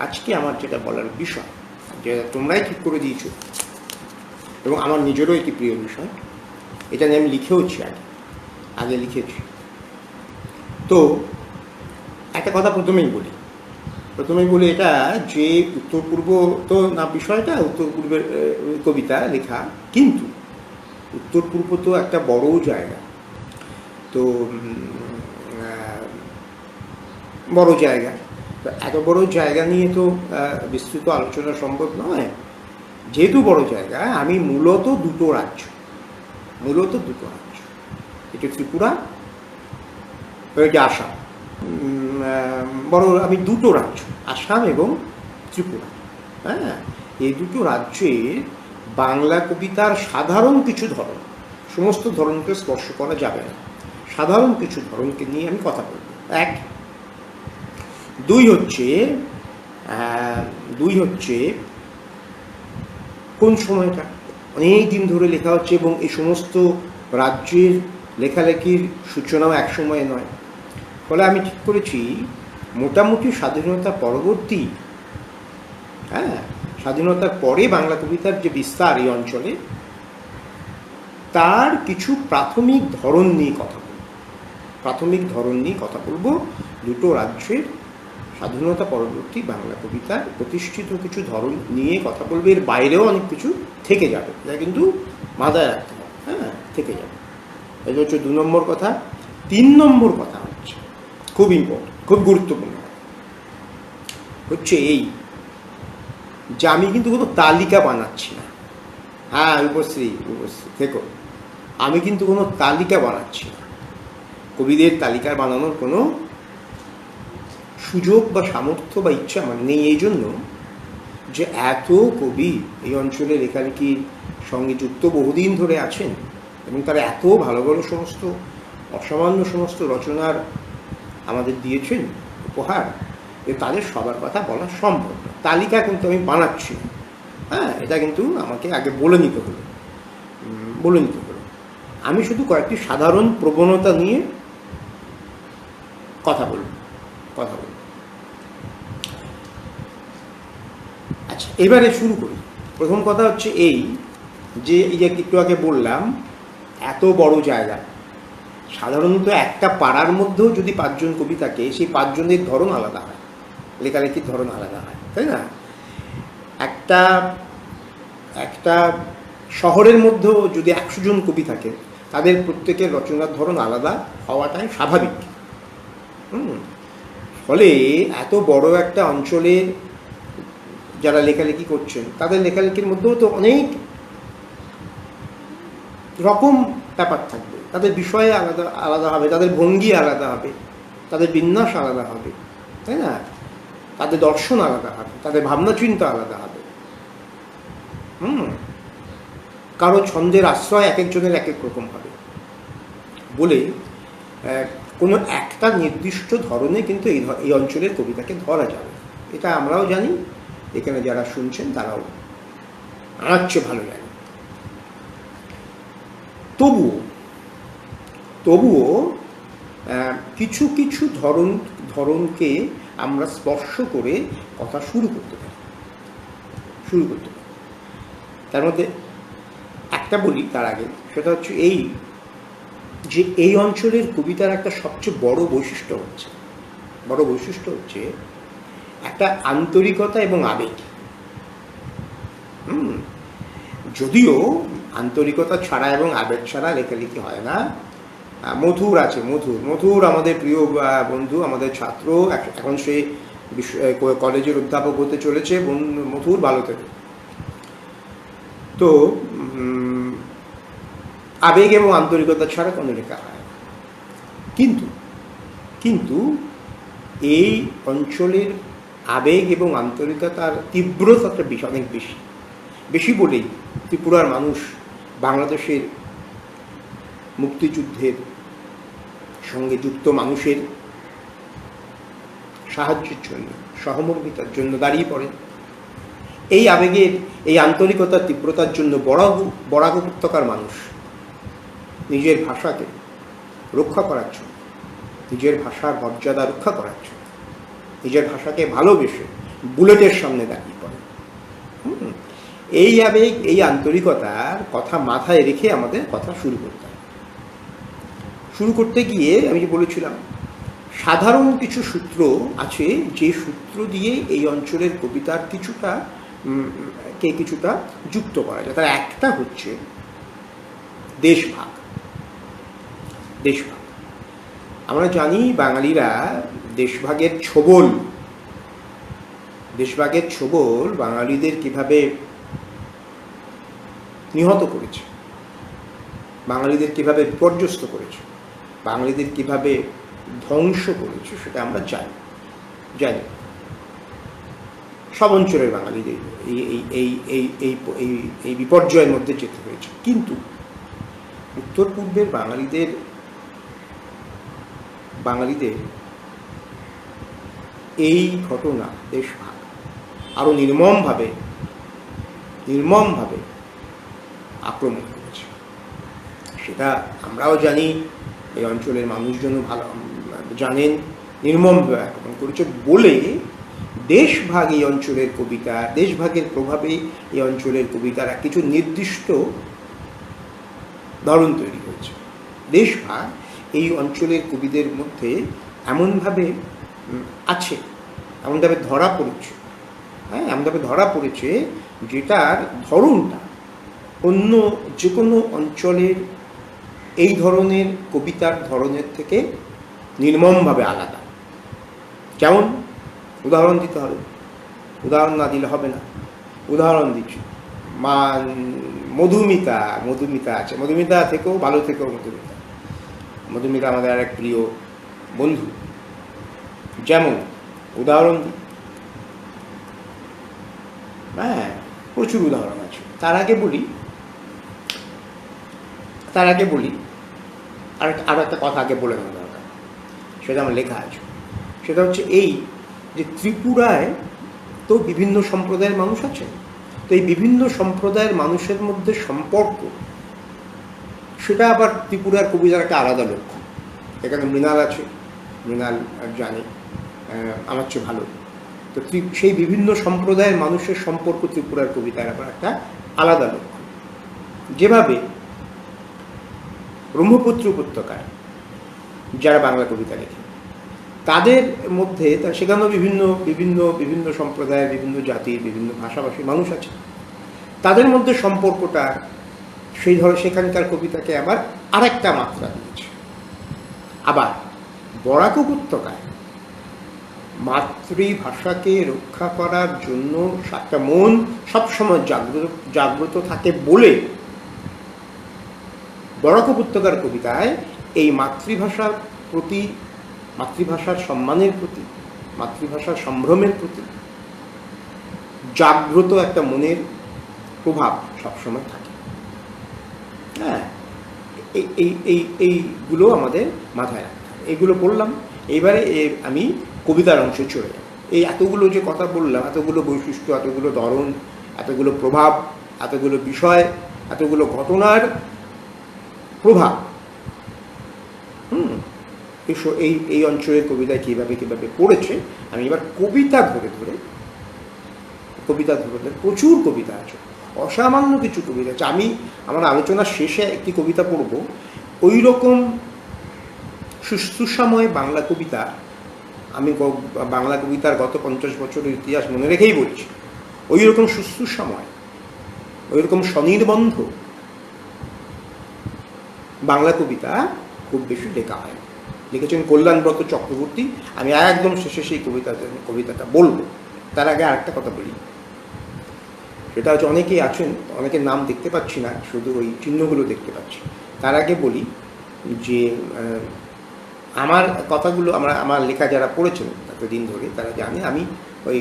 আজকে আমার যেটা বলার বিষয়, যেটা তোমরাই ঠিক করে দিয়েছো এবং আমার নিজেরও একটি প্রিয় বিষয়, এটা নিয়ে আমি লিখেওছি, আগে লিখেছি। তো একটা কথা প্রথমেই বলি এটা যে উত্তর পূর্ব তো না, বিষয়টা উত্তর পূর্বের কবিতা লেখা, কিন্তু উত্তর পূর্ব তো একটা বড় জায়গা, তো বড় জায়গা, তো এত বড় জায়গা নিয়ে তো বিস্তৃত আলোচনা সম্ভব নয়। যেহেতু বড় জায়গা, আমি মূলত দুটো রাজ্য, এটা ত্রিপুরা, এটা আসাম, বড় আমি দুটো রাজ্য, আসাম এবং ত্রিপুরা, হ্যাঁ, এই দুটো রাজ্যের বাংলা কবিতার সাধারণ কিছু ধরন, সমস্ত ধরনকে স্পর্শ করা যাবে না, সাধারণ কিছু ধরনকে নিয়ে আমি কথা বলব। এক, দুই হচ্ছে কোন সময়টা, অনেক দিন ধরে লেখা হচ্ছে এবং এই সমস্ত রাজ্যের লেখালেখির সূচনাও এক সময়ে নয়। ফলে আমি ঠিক করেছি মোটামুটি স্বাধীনতা পরবর্তী, হ্যাঁ, স্বাধীনতার পরে বাংলা কবিতার যে বিস্তার এই অঞ্চলে, তার কিছু প্রাথমিক ধরন নিয়ে কথা বলবো। দুটো রাজ্যের স্বাধীনতা পরবর্তী বাংলা কবিতার প্রতিষ্ঠিত কিছু ধরন নিয়ে কথা বলবে। এর বাইরেও অনেক কিছু থেকে যাবে, যা কিন্তু মাথায় রাখতে হবে, হ্যাঁ, থেকে যাবে। এটা হচ্ছে 2 নম্বর কথা। 3 নম্বর কথা হচ্ছে খুব ইম্পর্টেন্ট, খুব গুরুত্বপূর্ণ, হচ্ছে এই যে আমি কিন্তু কোনো তালিকা বানাচ্ছি না। হ্যাঁ, উপস্থিত দেখো, আমি কিন্তু কোনো তালিকা বানাচ্ছি না, কবিদের তালিকা বানানোর কোনো সুযোগ বা সামর্থ্য বা ইচ্ছা আমার নেই। এই জন্য যে এত কবি এই অঞ্চলে লেখালেখির সঙ্গে যুক্ত বহুদিন ধরে আছেন এবং তারা এত ভালো ভালো সমস্ত অসামান্য সমস্ত রচনার আমাদের দিয়েছেন উপহার, যে তাদের সবার কথা বলা সম্ভব না। তালিকা কিন্তু আমি বানাচ্ছি, হ্যাঁ, এটা কিন্তু আমাকে আগে বলে নিতে হলো। আমি শুধু কয়েকটি সাধারণ প্রবণতা নিয়ে কথা বলব। আচ্ছা, এবারে শুরু করি। প্রথম কথা হচ্ছে এই যে একটু আগে বললাম, এত বড় জায়গা, সাধারণত একটা পাড়ার মধ্যেও যদি 5 জন কবি থাকে, সেই 5 জনের ধরন আলাদা হয়, লেখালেখির ধরন আলাদা হয়, তাই না? একটা শহরের মধ্যেও যদি 100 জন কবি থাকে, তাদের প্রত্যেকের রচনার ধরন আলাদা হওয়াটাই স্বাভাবিক। ফলে এত বড় একটা অঞ্চলের যারা লেখালেখি করছেন, তাদের লেখালেখির মধ্যেও তো অনেক রকম ব্যাপার থাকবে। তাদের বিষয়ে আলাদা হবে, তাদের ভঙ্গি আলাদা হবে, তাদের বিন্যাস আলাদা হবে, তাই না? তাদের দর্শন আলাদা হবে, তাদের ভাবনা চিন্তা আলাদা হবে। কারো ছন্দের আশ্রয় এক একজনের এক এক রকম হবে বলে কোনো একটা নির্দিষ্ট ধরনে কিন্তু এই অঞ্চলের কবিতাকে ধরা যাবে, এটা আমরাও জানি, এখানে যারা শুনছেন তারাও আমার চেয়ে ভালো জানে। তবুও কিছু কিছু ধরনকে আমরা স্পর্শ করে কথা শুরু করতে পারি। তার মধ্যে একটা বলি তার আগে, সেটা হচ্ছে এই যে এই অঞ্চলের কবিতার একটা সবচেয়ে বড় বৈশিষ্ট্য হচ্ছে একটা আন্তরিকতা এবং আবেগ। যদিও আন্তরিকতা ছাড়া এবং আবেগ ছাড়া লেখালেখি হয় না। মধুর আছে, মধুর আমাদের প্রিয় বন্ধু, আমাদের ছাত্র, এখন সে কলেজের অধ্যাপক হতে চলেছে। মধুর ভালো থেকে, তো আবেগ এবং আন্তরিকতা ছাড়া কোনো লেখা হয় না। কিন্তু এই অঞ্চলের আবেগ এবং আন্তরিকতার তীব্রতাটা অনেক বেশি বলেই ত্রিপুরার মানুষ বাংলাদেশের মুক্তিযুদ্ধের সঙ্গে যুক্ত মানুষের সাহায্যের জন্য, সহমর্মিতার জন্য দাঁড়িয়ে পড়েন। এই আবেগের, এই আন্তরিকতার তীব্রতার জন্য বরাক উপত্যকার মানুষ নিজের ভাষাকে রক্ষা করার জন্য, নিজের ভাষার মর্যাদা রক্ষা করার জন্য, নিজের ভাষাকে ভালোবেসে বুলেটের সামনে দাঁড়িয়ে পড়ে। এই আবেগ, এই আন্তরিকতার কথা মাথায় রেখে আমাদের কথা শুরু করতে হবে। শুরু করতে গিয়ে আমি যে বলেছিলাম, সাধারণ কিছু সূত্র আছে যে সূত্র দিয়ে এই অঞ্চলের কবিতার কিছুটা যুক্ত করা যায়। তার একটা হচ্ছে দেশভাগ। দেশভাগ আমরা জানি, বাঙালিরা দেশভাগের ছোবল বাঙালিদের কিভাবে নিহত করেছে, বাঙালিদের কিভাবে বিপর্যস্ত করেছে, বাঙালিদের কিভাবে ধ্বংস করেছে, সেটা আমরা জানি। সব অঞ্চলের বাঙালিদের এই বিপর্যয়ের মধ্যে যেতে হয়েছে। কিন্তু উত্তর পূর্বের বাঙালিদের এই ঘটনা, দেশভাগ, আরো নির্মমভাবে আক্রমণ করেছে। সেটা আমরাও জানি, এই অঞ্চলের মানুষজনও ভালো জানেন, নির্মমভাবে আক্রমণ করেছে বলে দেশভাগ এই অঞ্চলের কবিতা, দেশভাগের প্রভাবে এই অঞ্চলের কবিতার কিছু নির্দিষ্ট ধরন তৈরি হয়েছে। দেশভাগ এই অঞ্চলের কবিদের মধ্যে এমনভাবে আছে, এমনভাবে ধরা পড়েছে যেটার ধরনটা অন্য যে কোনো অঞ্চলের এই ধরনের কবিতার ধরনের থেকে নির্মমভাবে আলাদা। যেমন উদাহরণ দিতে হবে, উদাহরণ না দিলে হবে না। উদাহরণ দিচ্ছি, মধুমিতা আছে, মধুমিতা থেকেও ভালো, মধুমিতা আমাদের আরেক প্রিয় বন্ধু। যেমন উদাহরণ দিই, হ্যাঁ প্রচুর উদাহরণ আছে। তার আগে বলি আরো একটা কথা আগে বলে নেওয়া দরকার, সেটা আমার লেখা আছে। সেটা হচ্ছে এই যে ত্রিপুরায় তো বিভিন্ন সম্প্রদায়ের মানুষ আছে, তো এই বিভিন্ন সম্প্রদায়ের মানুষের মধ্যে সম্পর্ক, সেটা আবার ত্রিপুরার কবিতার একটা আলাদা লক্ষ্য। এখানে মৃণাল আছে, মৃণাল জানে আমার চেয়ে ভালো। তো সেই বিভিন্ন সম্প্রদায়ের মানুষের সম্পর্ক ত্রিপুরার কবিতার আবার একটা আলাদা লক্ষ্য। যেভাবে ব্রহ্মপুত্র উপত্যকায় যারা বাংলা কবিতা লেখে, তাদের মধ্যে সেখানেও বিভিন্ন সম্প্রদায়ের, বিভিন্ন জাতির, বিভিন্ন ভাষাভাষীর মানুষ আছে। তাদের মধ্যে সম্পর্কটা সেখানকার কবিতাকে আবার আরেকটা মাত্রা দিয়েছে। আবার বরাক উপত্যকায় মাতৃভাষাকে রক্ষা করার জন্য একটা মন সবসময় জাগ্রত থাকে বলে বরাক উপত্যকার কবিতায় এই মাতৃভাষার প্রতি, মাতৃভাষার সম্মানের প্রতি, মাতৃভাষার সম্ভ্রমের প্রতি জাগ্রত একটা মনের প্রভাব সবসময় থাকে। হ্যাঁ, এইগুলো আমাদের মাথায় রাখতে হবে। এইগুলো বললাম, এইবারে আমি কবিতার অংশে চলে যাব। এই এতগুলো যে কথা বললাম, এতগুলো বৈশিষ্ট্য, এতগুলো ধরন, এতগুলো প্রভাব, এতগুলো বিষয়, এতগুলো ঘটনার প্রভাব এই অঞ্চলের কবিতায় কীভাবে পড়েছে, আমি এবার কবিতা ধরে প্রচুর কবিতা আছে, অসামান্য কিছু কবিতা আছে। আমি আমার আলোচনার শেষে একটি কবিতা পড়ব, ওই রকম সুসময় বাংলা কবিতা, আমি বাংলা কবিতার গত 50 বছরের ইতিহাস মনে রেখেই বলছি, ওই রকম সুসময়, ওই রকম স্বনির্বন্ধ বাংলা কবিতা খুব বেশি লেখা হয়। লিখেছেন কল্যাণব্রত চক্রবর্তী। আমি একদম শেষে সেই কবিতাটা বলবো। তার আগে আরেকটা কথা বলি, সেটা হচ্ছে অনেকেই আছেন, অনেকের নাম দেখতে পাচ্ছি না, শুধু ওই চিহ্নগুলো দেখতে পাচ্ছি। তার আগে বলি যে আমার কথাগুলো, আমার লেখা যারা পড়েছেন এতদিন ধরে তারা জানে আমি ওই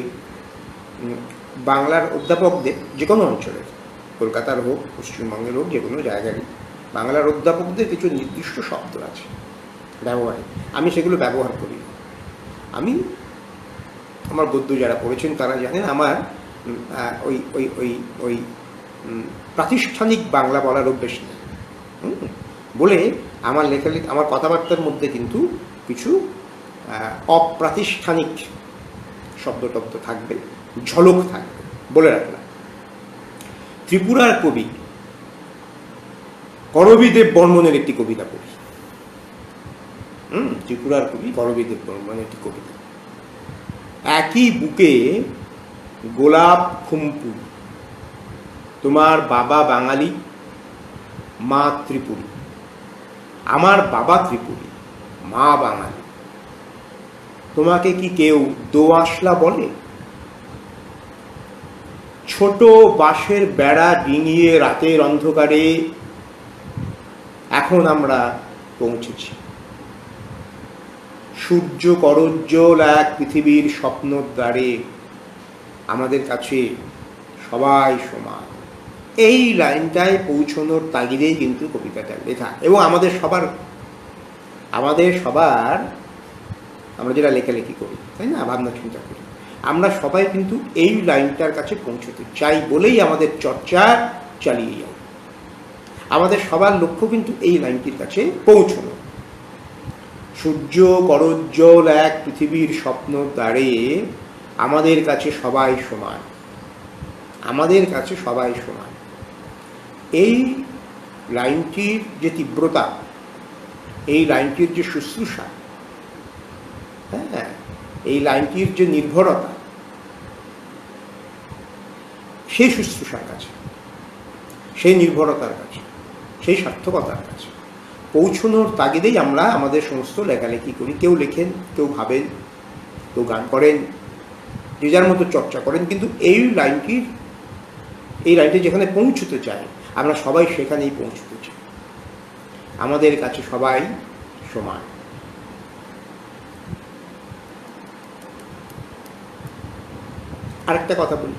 বাংলার অধ্যাপকদের, যে কোনো অঞ্চলের, কলকাতার হোক, পশ্চিমবঙ্গের হোক, যে কোনো জায়গারই বাংলার অধ্যাপকদের কিছু নির্দিষ্ট শব্দ আছে ব্যবহারে, আমি সেগুলো ব্যবহার করি। আমি আমার গদ্য যারা পড়েছেন তারা জানেন আমার ওই ওই ওই ওই প্রাতিষ্ঠানিক বাংলা বলার অভ্যেস নেই বলে আমার লেখালেখি, আমার কথাবার্তার মধ্যে কিন্তু কিছু অপ্রাতিষ্ঠানিক শব্দটব্দ থাকবে, ঝলক থাকবে। বলে রাখলাম। ত্রিপুরার কবি করবীদেব বর্মনের একটি কবিতা পড়ি। ত্রিপুরার কবি করবীদেব বর্মনের একটি কবিতা। একই বুকে গোলাপ খুম্পু, তোমার বাবা বাঙালি, মা ত্রিপুরী। আমার বাবা ত্রিপুরী, মা বাঙালি। তোমাকে কি কেউ দোআঁশলা বলে? ছোট বাঁশের বেড়া ডিঙিয়ে রাতের অন্ধকারে এখন আমরা পৌঁছেছি। সূর্য করজ্জ্বল এক পৃথিবীর স্বপ্নর দ্বারে, আমাদের কাছে সবাই সমান। এই লাইনটায় পৌঁছানোর তাগিদেই কিন্তু কবিতাটা লেখা। এবং আমাদের সবার আমরা যেটা লেখালেখি করি, তাই না, ভাবনা চিন্তা করি, আমরা সবাই কিন্তু এই লাইনটার কাছে পৌঁছতে চাই বলেই আমাদের চর্চা চালিয়ে যাই। আমাদের সবার লক্ষ্য কিন্তু এই লাইনটির কাছে পৌঁছানো। সূর্য করজ্জ্বল এক পৃথিবীর স্বপ্ন দ্বারে, আমাদের কাছে সবাই সমান। আমাদের কাছে সবাই সমান। এই লাইনটির যে তীব্রতা, এই লাইনটির যে শুশ্রূষা, হ্যাঁ, এই লাইনটির যে নির্ভরতা, সেই শুশ্রূষার কাছে, সেই নির্ভরতার কাছে, সেই সার্থকতার কাছে পৌঁছানোর তাগিদেই আমরা আমাদের সমস্ত লেখালেখি করি। কেউ লেখেন, কেউ ভাবেন, কেউ গান করেন, যে যার মতো চর্চা করেন, কিন্তু এই লাইনটি যেখানে পৌঁছতে চাই, আমরা সবাই সেখানেই পৌঁছতে চাই। আমাদের কাছে সবাই সমান। আরেকটা কথা বলি,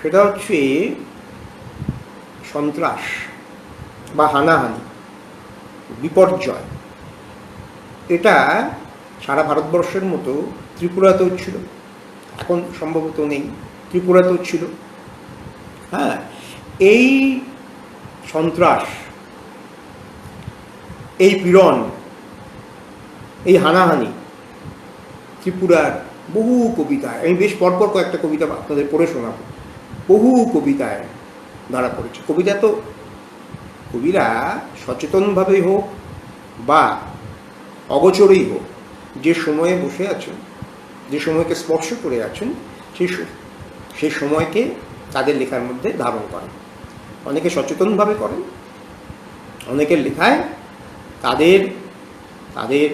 সেটা হচ্ছে সন্ত্রাস বা হানাহানি, বিপর্যয়। এটা সারা ভারতবর্ষের মতো ত্রিপুরাতেও ছিল, এখন সম্ভবত নেই, ত্রিপুরাতেও ছিল। হ্যাঁ, এই সন্ত্রাস, এই পীড়ন, এই হানাহানি ত্রিপুরার বহু কবিতায়, আমি বেশ পরপর কয়েকটা কবিতা আপনাদের পড়ে শোনাবো, বহু কবিতায় ধরা পড়েছে। কবিরা সচেতনভাবেই হোক বা অগোচরেই হোক, যে সময়ে বসে আছেন, যে সময়কে স্পর্শ করে আছেন, সেই সময়কে তাদের লেখার মধ্যে ধারণ করেন। অনেকে সচেতনভাবে করেন, অনেকের লেখায় তাদের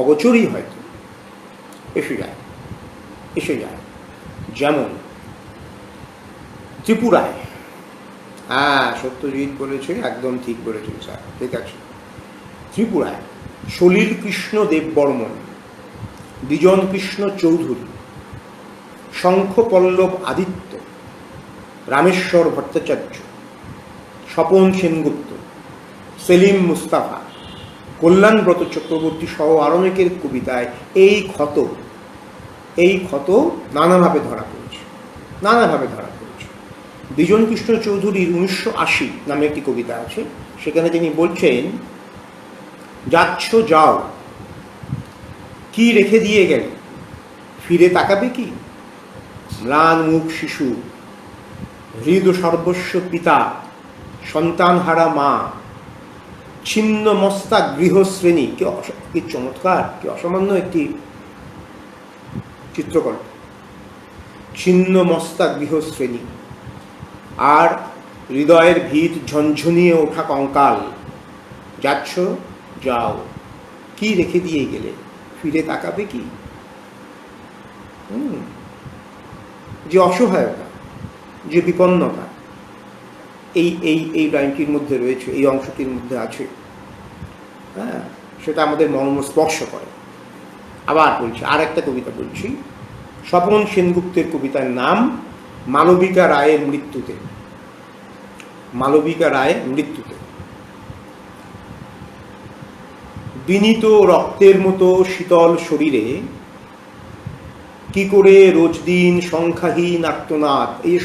অগোচরই হয়তো এসে যায়। যেমন ত্রিপুরায়, হ্যাঁ, সত্যজিৎ বলেছে, একদম ঠিক বলেছেন স্যার, ঠিক আছে। ত্রিপুরায় সলিল কৃষ্ণ দেববর্মন, বিজন কৃষ্ণ চৌধুরী, শঙ্খপল্লব আদিত্য, রামেশ্বর ভট্টাচার্য, স্বপন সেনগুপ্ত, সেলিম মুস্তাফা, কল্যাণব্রত চক্রবর্তী সহ আরো অনেকের কবিতায় এই ক্ষত নানাভাবে ধরা পড়েছে। বিজন কৃষ্ণ চৌধুরীর 1980 নামে একটি কবিতা আছে, সেখানে তিনি বলছেন, যাচ্ছ যাও, কি রেখে দিয়ে গেলে, ফিরে তাকাবে কি? ম্লান মুখ শিশু, হৃদ সর্বস্ব পিতা, সন্তানহারা মা, ছিন্ন মস্তা গৃহশ্রেণী। কি চমৎকার, কি অসামান্য একটি চিত্রকল্প। ছিন্ন মস্তা গৃহশ্রেণী আর হৃদয়ের ভিত ঝনঝনিয়ে ওঠা কঙ্কাল। যাচ্ছ যাও, কি রেখে দিয়ে গেলে, ফিরে তাকাবে কি? যে অসহায়তা, যে বিপন্নতা, এই লাইনটির মধ্যে রয়েছে, এই অংশটির মধ্যে আছে। হ্যাঁ, সেটা আমাদের মর্ম স্পর্শ করে। আবার বলছি, আর একটা কবিতা বলছি, স্বপন সেনগুপ্তের কবিতার নাম মালবিকা রায়ের মৃত্যুতে। বিনীত রক্তের মতো শীতল শরীরে কি করে রোজ দিন সংখ্যাহীন আর্তনাদ। এই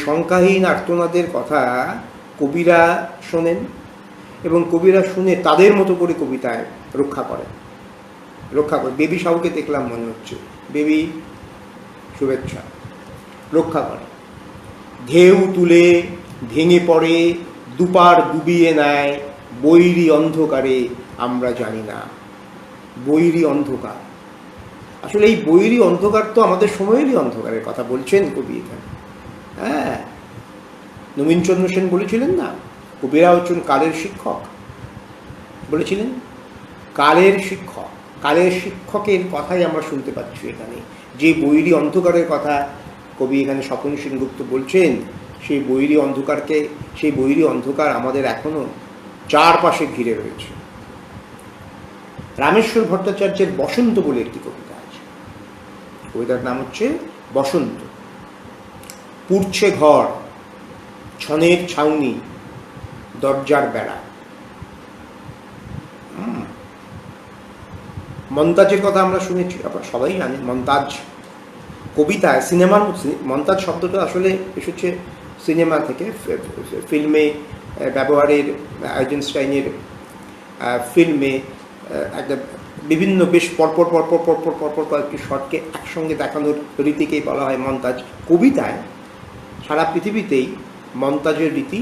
সংখ্যাহীন আর্তনাদের কথা কবিরা শোনেন এবং কবিরা শুনে তাদের মতো করে কবিতায় রক্ষা করেন। রক্ষা করে। বেবি সাউকে দেখলাম মনে হচ্ছে, বেবি শুভেচ্ছা, রক্ষা করে। ঢেউ তুলে ভেঙে পড়ে, দুপার ডুবিয়ে নেয়, বৈরী অন্ধকারে আমরা জানি না। বৈরী অন্ধকার, আসলে এই বৈরী অন্ধকার তো আমাদের সময়েরই অন্ধকারের কথা বলছেন কবি এখানে। হ্যাঁ, নবীনচন্দ্র সেন বলেছিলেন না, কবিরা হচ্ছেন কালের শিক্ষক, বলেছিলেন কালের শিক্ষক। কালের শিক্ষকের কথাই আমরা শুনতে পাচ্ছি এখানে। যে বৈরী অন্ধকারের কথা কবি এখানে স্বপন সেনগুপ্ত বলছেন, সেই বৈরী অন্ধকারকে, সেই বৈরী অন্ধকার আমাদের এখনো চারপাশে ঘিরে রয়েছে। রামেশ্বর ভট্টাচার্যের বসন্ত বলে একটি কবিতা আছে, কবিতার নাম হচ্ছে বসন্ত। পুড়ছে ঘর, ছনের ছাউনি, দরজার বেড়া। মন্তাজের কথা আমরা শুনেছি, আপনারা সবাই জানেন মন্তাজ কবিতায়, সিনেমার মন্তাজ শব্দটা আসলে এসেছে সিনেমা থেকে, ফিল্মে ব্যবহারের, আইজেনস্টাইনের ফিল্মে একটা বিভিন্ন বেশ পরপর পরপর পরপর পরপর কয়েকটি শটকে একসঙ্গে দেখানোর রীতিকেই বলা হয় মন্তাজ। কবিতায় সারা পৃথিবীতেই মন্তাজের রীতি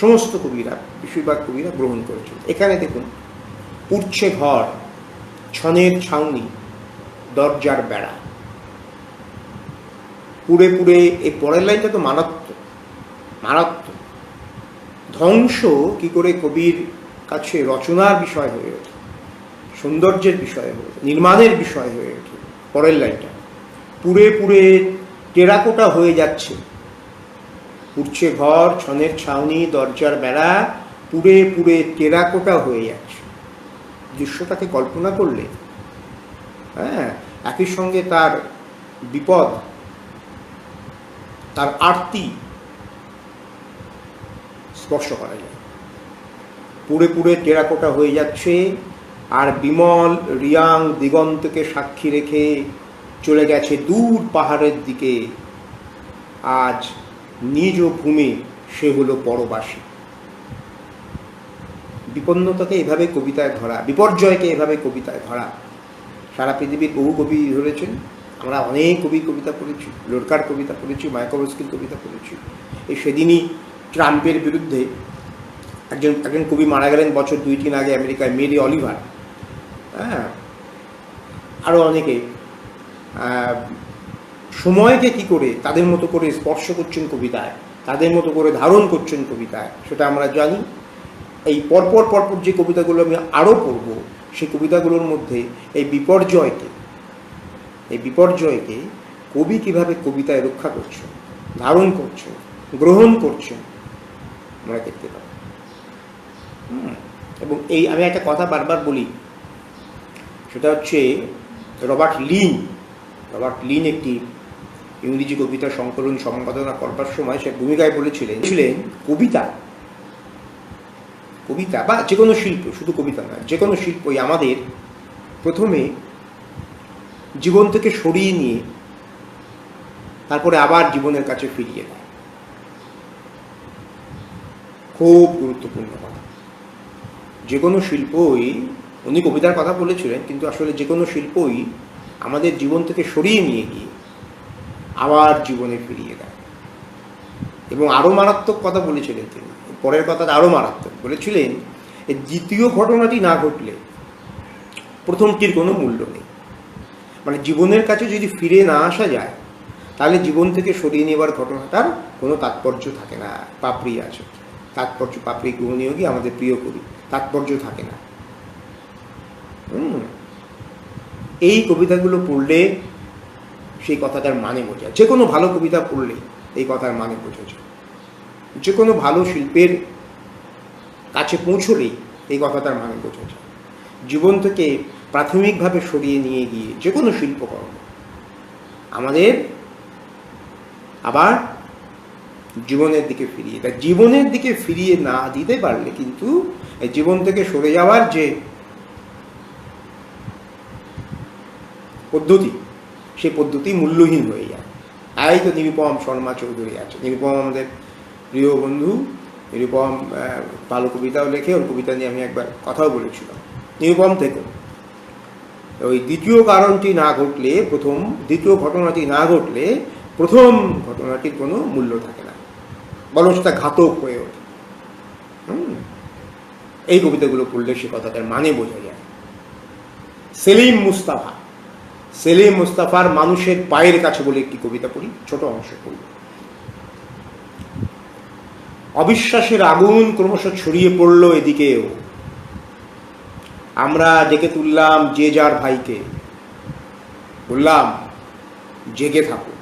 সমস্ত কবিরা, বেশিরভাগ কবিরা গ্রহণ করেছেন। এখানে দেখুন, পুড়ছে ঘর, ছনের ছাউনি, দরজার বেড়া। পুড়ে পুড়ে, এই পরের লাইনটা তো মারাত্মক, মারাত্মক। ধ্বংস কি করে কবির কাছে রচনার বিষয় হয়ে ওঠে, সৌন্দর্যের বিষয় হয়ে ওঠে, নির্মাণের বিষয় হয়ে ওঠে। পরের লাইনটা, পুড়ে পুড়ে টেরাকোটা হয়ে যাচ্ছে। পুড়ছে ঘর, ছনের ছাউনি, দরজার বেড়া, পুড়ে পুড়ে টেরাকোটা হয়ে যাচ্ছে। দৃশ্যটাকে কল্পনা করলে, হ্যাঁ, একই সঙ্গে তার বিপদ, তার আরতি স্পর্শ করা যায়। পুড়ে পুড়ে টেরাকোটা হয়ে যাচ্ছে, আর বিমল রিয়াং দিগন্তকে সাক্ষী রেখে চলে গেছে দূর পাহাড়ের দিকে। আজ নিজ ভূমি সে হলো পরবাসী। বিপন্নতাকে এভাবে কবিতায় ধরা, বিপর্যয়কে এভাবে কবিতায় ধরা সারা পৃথিবীর বহু কবি ধরেছেন। আমরা অনেক কবির কবিতা পড়েছি, লোরকার কবিতা পড়েছি, মায়াকোভস্কির কবিতা পড়েছি। এই সেদিনই ট্রাম্পের বিরুদ্ধে একজন কবি মারা গেলেন বছর 2-3 আগে আমেরিকায়, মেরি অলিভার। হ্যাঁ, আরও অনেকে সময়কে কি করে তাদের মতো করে স্পর্শ করছেন কবিতায়, তাদের মতো করে ধারণ করছেন কবিতায়, সেটা আমরা জানি। এই পরপর পরপর যে কবিতাগুলো আমি আরও পড়ব, সেই কবিতাগুলোর মধ্যে এই বিপর্যয়কে কবি কীভাবে কবিতায় রক্ষা করছেন, ধারণ করছেন, গ্রহণ করছেন, আমরা দেখতে পাই। এবং এই আমি একটা কথা বারবার বলি, সেটা হচ্ছে রবার্ট লিন একটি ইংরেজি কবিতা সংকলন সম্পাদনা করবার সময় সে ভূমিকায় বলেছিলেন কবিতা বা যে কোনো শিল্প, শুধু কবিতা নয়, যে কোনো শিল্পই আমাদের প্রথমে জীবন থেকে সরিয়ে নিয়ে তারপরে আবার জীবনের কাছে ফিরিয়ে দেয়। খুব গুরুত্বপূর্ণ কথা। যে কোনো শিল্পই, উনি কবিতার কথা বলেছিলেন, কিন্তু আসলে যে কোনো শিল্পই আমাদের জীবন থেকে সরিয়ে নিয়ে গিয়ে আবার জীবনে ফিরিয়ে দেয়। এবং আরও মারাত্মক কথা বলেছিলেন তিনি, পরের কথাটা আরও মারাত্মক বলেছিলেন, দ্বিতীয় ঘটনাটি না ঘটলে প্রথমটির কোনো মূল্য নেই। মানে জীবনের কাছে যদি ফিরে না আসা যায়, তাহলে জীবন থেকে সরিয়ে নেবার ঘটনাটার কোনো তাৎপর্য থাকে না। পাপড়ি আছে, তাৎপর্য, পাপড়ি গ্রহণীয়োগী আমাদের প্রিয় কবি, তাৎপর্য থাকে না। এই কবিতাগুলো পড়লে সেই কথাটার মানে বোঝা যায়। যে কোনো ভালো কবিতা পড়লে এই কথার মানে বোঝা যায়। যে কোনো ভালো শিল্পের কাছে পৌঁছলেই এই কথাটার মানে বোঝা যায়। জীবন থেকে প্রাথমিকভাবে সরিয়ে নিয়ে গিয়ে যে কোনো শিল্পকর্ম আমাদের আবার জীবনের দিকে ফিরিয়ে দেয়। জীবনের দিকে ফিরিয়ে না দিতে পারলে কিন্তু এই জীবন থেকে সরে যাওয়ার যে পদ্ধতি, সেই পদ্ধতি মূল্যহীন হয়ে যায়। এই তো নিরুপম শর্মা চৌধুরী আছে, নিরুপম আমাদের প্রিয় বন্ধু, নিরুপম ভালো কবিতাও লেখে, ওর কবিতা নিয়ে আমি একবার কথাও বলেছিলাম। নিরুপম থেকো। ওই দ্বিতীয় কারণটি না ঘটলে, দ্বিতীয় ঘটনাটি না ঘটলে প্রথম ঘটনাটির কোনো মূল্য থাকে না, বরং সেটা ঘাতক হয়ে ওঠে। এই কবিতাগুলো পড়লে সে কথাটার মানে বোঝা যায়। সেলিম মুস্তাফার মানুষের পায়ের কাছে বলে একটি কবিতা পড়ি, ছোট অংশ পড়ি। অবিশ্বাসের আগুন ক্রমশ ছড়িয়ে পড়ল এদিকেও, আমরা ডেকে তুললাম যে যার ভাইকে, বললাম জেগে থাকো।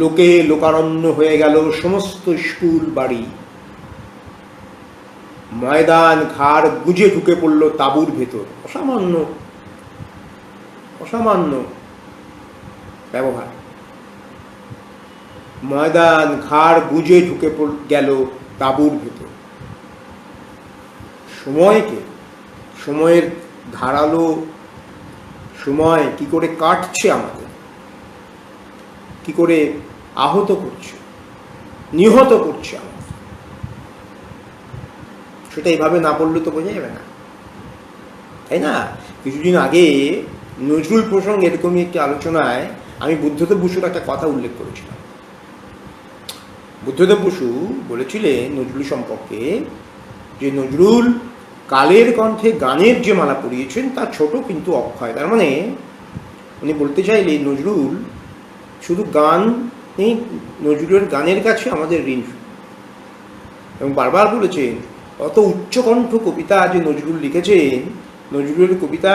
লোকে লোকারণ্য হয়ে গেল সমস্ত স্কুল বাড়ি, ময়দান ঘাড় গুজে ঢুকে পড়ল তাঁবুর ভেতর। অসামান্য ব্যবহার। ময়দান ঘাড় গুজে ঢুকে গেল তাঁবুর ভেতর। সময়ের ধারালো সময় কি করে কাটছে আমাদের, কি করে আহত করছে, নিহত করছে আমাদের, সেটা এইভাবে না বললে তো বোঝা যাবে না, তাই না? কিছুদিন আগে নজরুল প্রসঙ্গে এরকমই একটি আলোচনায় আমি বুদ্ধদেব বসুর একটা কথা উল্লেখ করেছিলাম। বুদ্ধদেব বসু বলেছিলেন নজরুল সম্পর্কে যে নজরুল কালের কণ্ঠে গানের যে মালা পরিয়েছেন তা ছোট কিন্তু অক্ষয়। তার মানে উনি বলতে চাইলে নজরুল শুধু গান নেই, নজরুলের গানের কাছে আমাদের ঋণ। এবং বারবার বলেছেন অত উচ্চকণ্ঠ কবিতা যে নজরুল লিখেছেন, নজরুলের কবিতা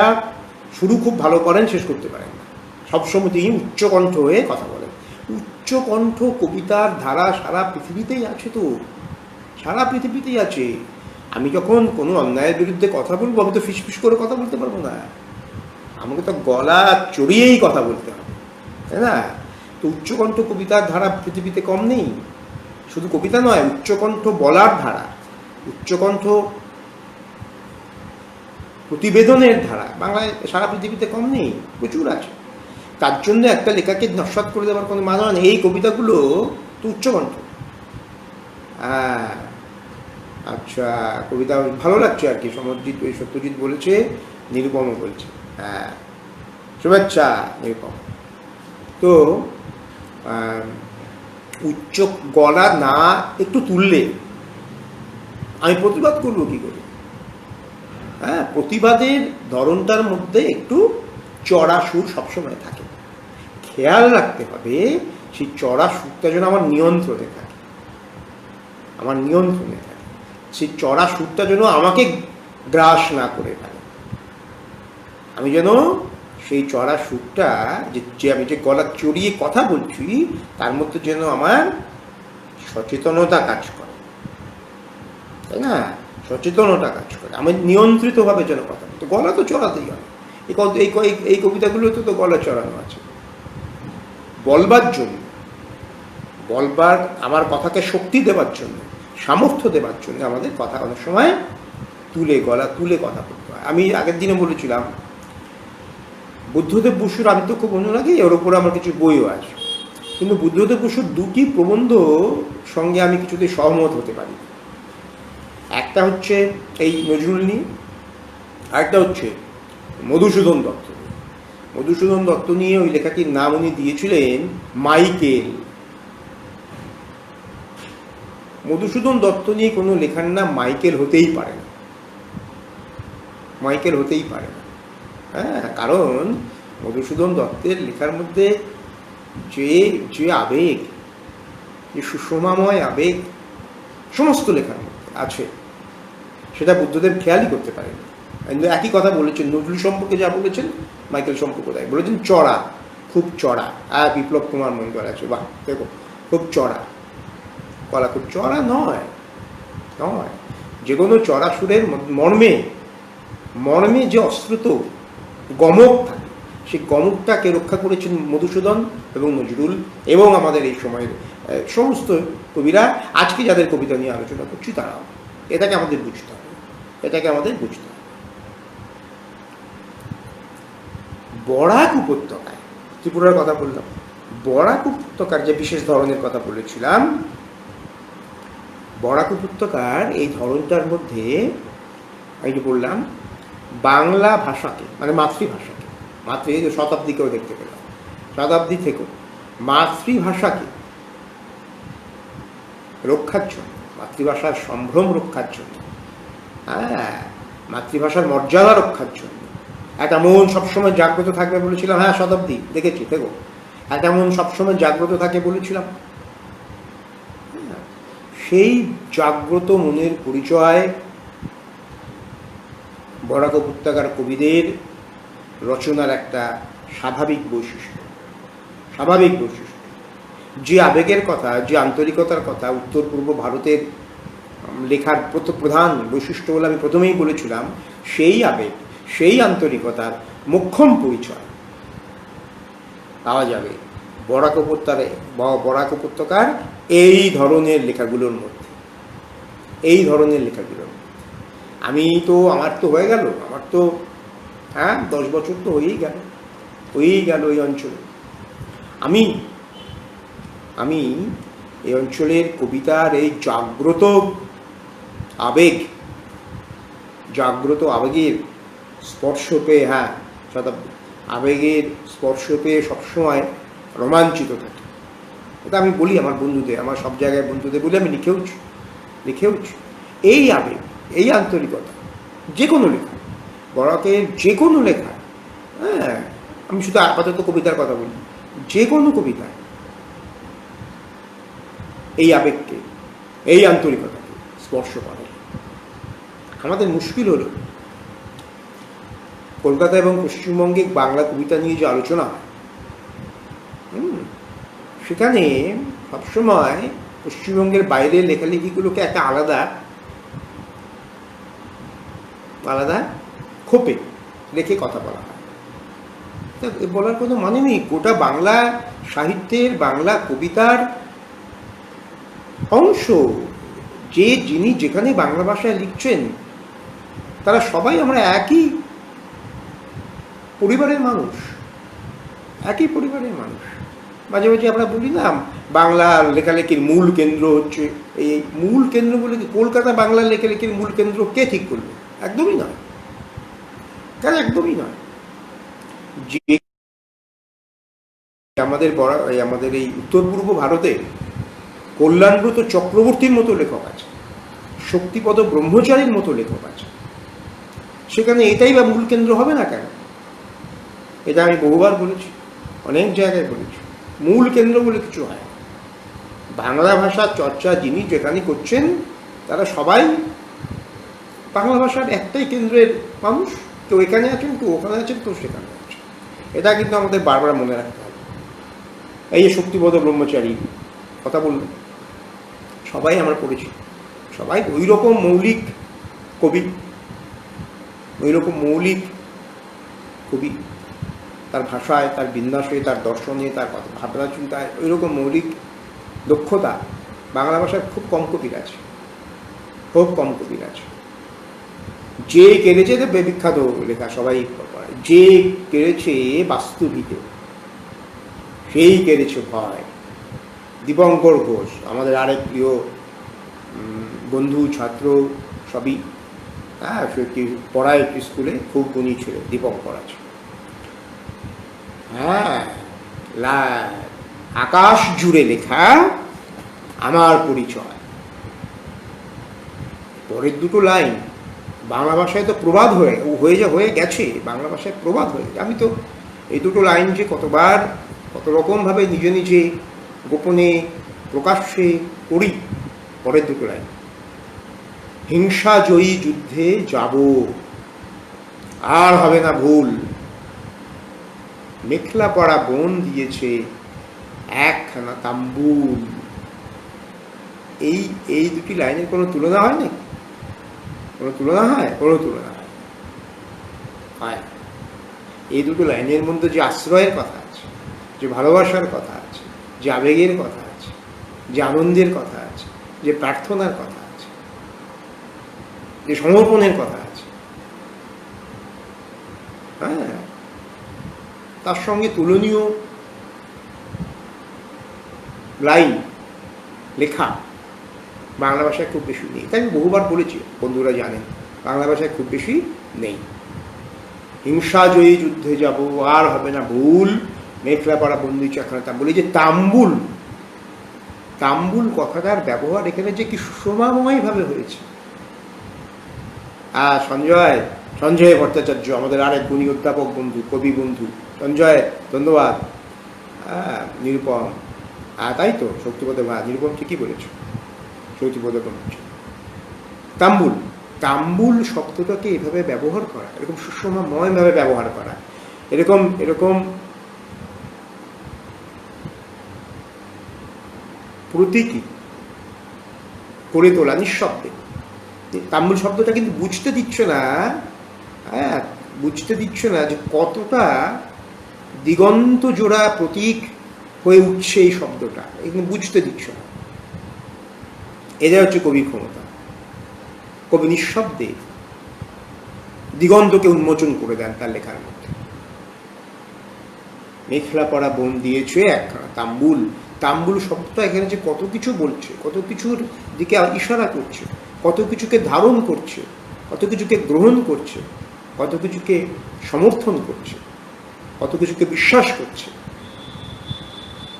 শুরু খুব ভালো করেন, শেষ করতে পারেন না, সবসময় তিনি উচ্চকণ্ঠ হয়ে কথা বলেন। উচ্চকণ্ঠ কবিতার ধারা সারা পৃথিবীতেই আছে, তো সারা পৃথিবীতেই আছে। আমি যখন কোনো অন্যায়ের বিরুদ্ধে কথা বলবো, আমি তো ফিসফিস করে কথা বলতে পারবো না, আমাকে তো গলা চড়িয়েই কথা বলতে হবে, তাই না? তো উচ্চকণ্ঠ কবিতার ধারা পৃথিবীতে কম নেই। শুধু কবিতা নয়, উচ্চকণ্ঠ বলার ধারা, উচ্চকণ্ঠ প্রতিবেদনের ধারা বাংলায় সারা পৃথিবীতে কম নেই, প্রচুর আছে। তার জন্য একটা লেখাকে নস্বাত করে দেওয়ার কোনো মানে নেই। এই কবিতাগুলো তো উচ্চকণ্ঠ। আচ্ছা, কবিতা ভালো লাগছে আর কি। সমরজিৎ, ওই সত্যজিৎ বলেছে, নিরুপমও বলছে। শুভেচ্ছা নিরুপম। তো উচ্চ গলা না একটু তুললে আমি প্রতিবাদ করবো কি করে? প্রতিবাদের ধরনটার মধ্যে একটু চড়া সুর সবসময় থাকে। খেয়াল রাখতে হবে সেই চড়া সুরটা যেন আমার নিয়ন্ত্রণে থাকে, সেই চড়া সুরটা যেন আমাকে গ্রাস না করে ফেলে। আমি যেন সেই চড়া সুরটা যে আমি যে গলা চড়িয়ে কথা বলছি তার মধ্যে যেন আমার সচেতনতা কাজ করে, তাই না? সচেতনতা কাজ করে, আমি নিয়ন্ত্রিতভাবে যেন কথা বলতে। গলা তো চড়াতেই হবে। এই কবিতাগুলোতে তো গলা চড়ানো আছে বলবার, আমার কথাকে শক্তি দেবার জন্য, সামর্থ্য দেবার জন্য আমাদের কথা অনেক সময় গলা তুলে কথা বলতে হয়। আমি আগের দিনে বলেছিলাম বুদ্ধদেব বসুর, আমি তো খুব অনুরাগী, ওর উপরে আমার কিছু বইও আছে, কিন্তু বুদ্ধদেব বসুর দুটি প্রবন্ধ সঙ্গে আমি কিছুতেই সহমত হতে পারি। একটা হচ্ছে এই নজরুল নিয়ে, আরেকটা হচ্ছে মধুসূদন দত্ত। মধুসূদন দত্ত নিয়ে ওই লেখাটির নাম উনি দিয়েছিলেন মাইকেল। মধুসূদন দত্ত নিয়ে কোনো লেখার নাম মাইকেল হতেই পারে না, কারণ মধুসূদন দত্তের লেখার মধ্যে যে আবেগ, যে সুষমাময় আবেগ সমস্ত লেখার মধ্যে আছে, সেটা বুদ্ধদেব খেয়ালই করতে পারেন। কিন্তু একই কথা বলেছেন নজরুল সম্পর্কে, যা বলেছেন মাইকেল সম্পর্কে তাই বলেছেন, চড়া, খুব চড়া। বিপ্লব কুমার মন্ডল আছে, বাহ দেখো, খুব চড়া গলা, খুব চড়া নয়। যে কোনো চড়া সুরের মর্মে যে অশ্রুত গমক থাকে, সেই গমকটাকে রক্ষা করেছেন মধুসূদন এবং নজরুল এবং আমাদের এই সময়ের সমস্ত কবিরা। আজকে যাদের কবিতা নিয়ে আলোচনা করছি তারাও। এটাকে আমাদের বুঝতে হবে। বরাক উপত্যকায়, ত্রিপুরার কথা বললাম, বরাক উপত্যকার যে বিশেষ ধরনের কথা বলেছিলাম, বরাক উপত্যকার এই ধরনটার মধ্যে আমি যে বললাম বাংলা ভাষাকে মানে মাতৃভাষাকে, শতাব্দীকেও দেখতে পেলাম, শতাব্দী থেকেও মাতৃভাষাকে রক্ষার জন্য, মাতৃভাষার সম্ভ্রম রক্ষার জন্য, হ্যাঁ, মাতৃভাষার মর্যাদা রক্ষার জন্য একটা মন সবসময় জাগ্রত থাকবে বলেছিলাম। হ্যাঁ, শতাব্দী দেখেছি, দেখো একটা মন সবসময় জাগ্রত থাকে বলেছিলাম। সেই জাগ্রত মনের পরিচয় বরাক উপত্যকার কবিদের রচনার একটা স্বাভাবিক বৈশিষ্ট্য। স্বাভাবিক বৈশিষ্ট্য, যে আবেগের কথা, যে আন্তরিকতার কথা উত্তর পূর্ব ভারতের লেখার প্রধান বৈশিষ্ট্য বলে আমি প্রথমেই বলেছিলাম, সেই আবেগ, সেই আন্তরিকতার মোক্ষম পরিচয় পাওয়া যাবে বরাক উপত্যকার এই ধরনের লেখাগুলোর মধ্যে। এই ধরনের লেখাগুলোর মধ্যে আমার তো হয়ে গেল, আমার তো 10 বছর তো হয়েই গেল এই অঞ্চলে। আমি এই অঞ্চলের কবিতার এই জাগ্রত আবেগের স্পর্শ পেয়ে, শতাব্দী আবেগের স্পর্শ পেয়ে সবসময় রোমাঞ্চিত থাকি। এটা আমি বলি আমার বন্ধুদের, আমার সব জায়গায় বন্ধুদের বলি, আমি লিখেওছি এই আবেগ, এই আন্তরিকতা যে কোনো লেখা, বরাকের যে কোনো লেখা, আমি শুধু আপাতত কবিতার কথা বলি, যে কোনো কবিতায় এই আবেগকে, এই আন্তরিকতাকে স্পর্শ করে। আমাদের মুশকিল হলো কলকাতা এবং পশ্চিমবঙ্গে বাংলা কবিতা নিয়ে যে আলোচনা হয়, সেখানে সবসময় পশ্চিমবঙ্গের বাইরের লেখালেখিগুলোকে একটা আলাদা খোপে রেখে কথা বলা হয়। বলার কোনো মানে নেই। গোটা বাংলা সাহিত্যের, বাংলা কবিতার অংশ, যিনি যেখানে বাংলা ভাষায় লিখছেন, তারা সবাই আমরা একই পরিবারের মানুষ। মাঝে মাঝে আমরা বলি না, বাংলা লেখালেখির মূল কেন্দ্র হচ্ছে এই। মূল কেন্দ্র বলে কি কলকাতা বাংলা লেখালেখির মূল কেন্দ্র কে ঠিক করবে? একদমই নয়। যে আমাদের এই উত্তর পূর্ব ভারতে কল্যাণব্রত চক্রবর্তীর মতো লেখক আছে, শক্তিপদ ব্রহ্মচারীর মতো লেখক আছে, সেখানে এটাই বা মূল কেন্দ্র হবে না কেন? এটা আমি বহুবার বলেছি, অনেক জায়গায় বলেছি। মূল কেন্দ্র বলে কিছু হয়। বাংলা ভাষার চর্চা যিনি যেখানে করছেন, তারা সবাই বাংলা ভাষার একটাই কেন্দ্রের মানুষ। কেউ এখানে আছেন, কেউ ওখানে আছেন, কেউ সেখানে আছেন। এটা কিন্তু আমাদের বারবার মনে রাখতে হবে। এই যে শক্তিপদ ব্রহ্মচারী কথা বললেন, সবাই আমরা পড়েছি, সবাই ওই রকম মৌলিক কবি, তার ভাষায়, তার বিন্যাসে, তার দর্শনে, তার ভাবনা চিন্তায় ওই রকম মৌলিক দক্ষতা বাংলা ভাষায় খুব কম কবির আছে। যে কেড়েছে বিখ্যাত লেখা সবাই পড়ে, যে কেড়েছে বাস্তুভিতে সেই কেড়েছে ভয়। দীপঙ্কর ঘোষ আমাদের আরেক প্রিয় বন্ধু, ছাত্র, সবই। সে একটি পড়ায় একটি স্কুলে, খুব গুণী ছিল দীপঙ্কর আছে। আকাশ জুড়ে লেখা আমার পরিচয়। পরের দুটো লাইন বাংলা ভাষায় তো প্রবাদ হয়ে গেছে, বাংলা ভাষায় প্রবাদ হয়ে গেছে। আমি তো এই দুটো লাইন যে কতবার কত রকমভাবে নিজে নিজে গোপনে প্রকাশ্যে করি। পরের দুটো লাইন, হিংসা জয়ী যুদ্ধে যাব, আর হবে না ভুল, মেখলা পড়া বন দিয়েছে একখানা তাম্বুল। এই দুটি লাইনের কোনো তুলনা হয় না? কোনো তুলনা হয়? এই দুটো লাইনের মধ্যে যে আশ্রয়ের কথা আছে, যে ভালোবাসার কথা আছে, যে আবেগের কথা আছে, যে আনন্দের কথা আছে, যে প্রার্থনার কথা আছে, যে সমর্পণের কথা আছে, তার সঙ্গে তুলনীয় লাইন লেখা বাংলা ভাষায় খুব বেশি নেই। তাই আমি বহুবার বলেছি, বন্ধুরা জানেন, বাংলা ভাষায় খুব বেশি নেই। হিংসা জয়ী যুদ্ধে যাব, আর হবে না ভুল, মেঘলা পাড়া বন্দি চাখানা তাম্বুল। এই যে তাম্বুল, তাম্বুল কথাটার ব্যবহার এখানে যে কি সুষমাময়ভাবে হয়েছে। সঞ্জয় ভট্টাচার্য, আমাদের আরেক গুণী অধ্যাপক বন্ধু, কবি বন্ধু সঞ্জয়, ধন্যবাদ। নিরুপম, তাই তো, শক্তিপদ নিরুপম ঠিকই বলেছ, শক্তিপদ বলেছে। তাম্বুল, তাম্বুল শব্দটাকে এভাবে ব্যবহার করা, এরকম সুষমাময়ভাবে ব্যবহার করা, এরকম এরকম প্রতীকী করে তোলা নিঃশব্দে। তাম্বুল শব্দটা কিন্তু বুঝতে দিচ্ছে না, হ্যাঁ, বুঝতে দিচ্ছে না যে কতটা দিগন্ত জোড়া প্রতীক হয়ে উঠছে এই শব্দটা, এখানে বুঝতে দিচ্ছে না। এটাই হচ্ছে কবির ক্ষমতা। কবি নিঃশব্দে দিগন্তকে উন্মোচন করে দেন তার লেখার মধ্যে। মেঘলা পড়া বন দিয়েছে একখানা তাম্বুল। তাম্বুল শব্দটা এখানে যে কত কিছু বলছে, কত কিছুর দিকে ইশারা করছে, কত কিছুকে ধারণ করছে, কত কিছুকে গ্রহণ করছে, কত কিছুকে সমর্থন করছে, কত কিছুকে বিশ্বাস করছে,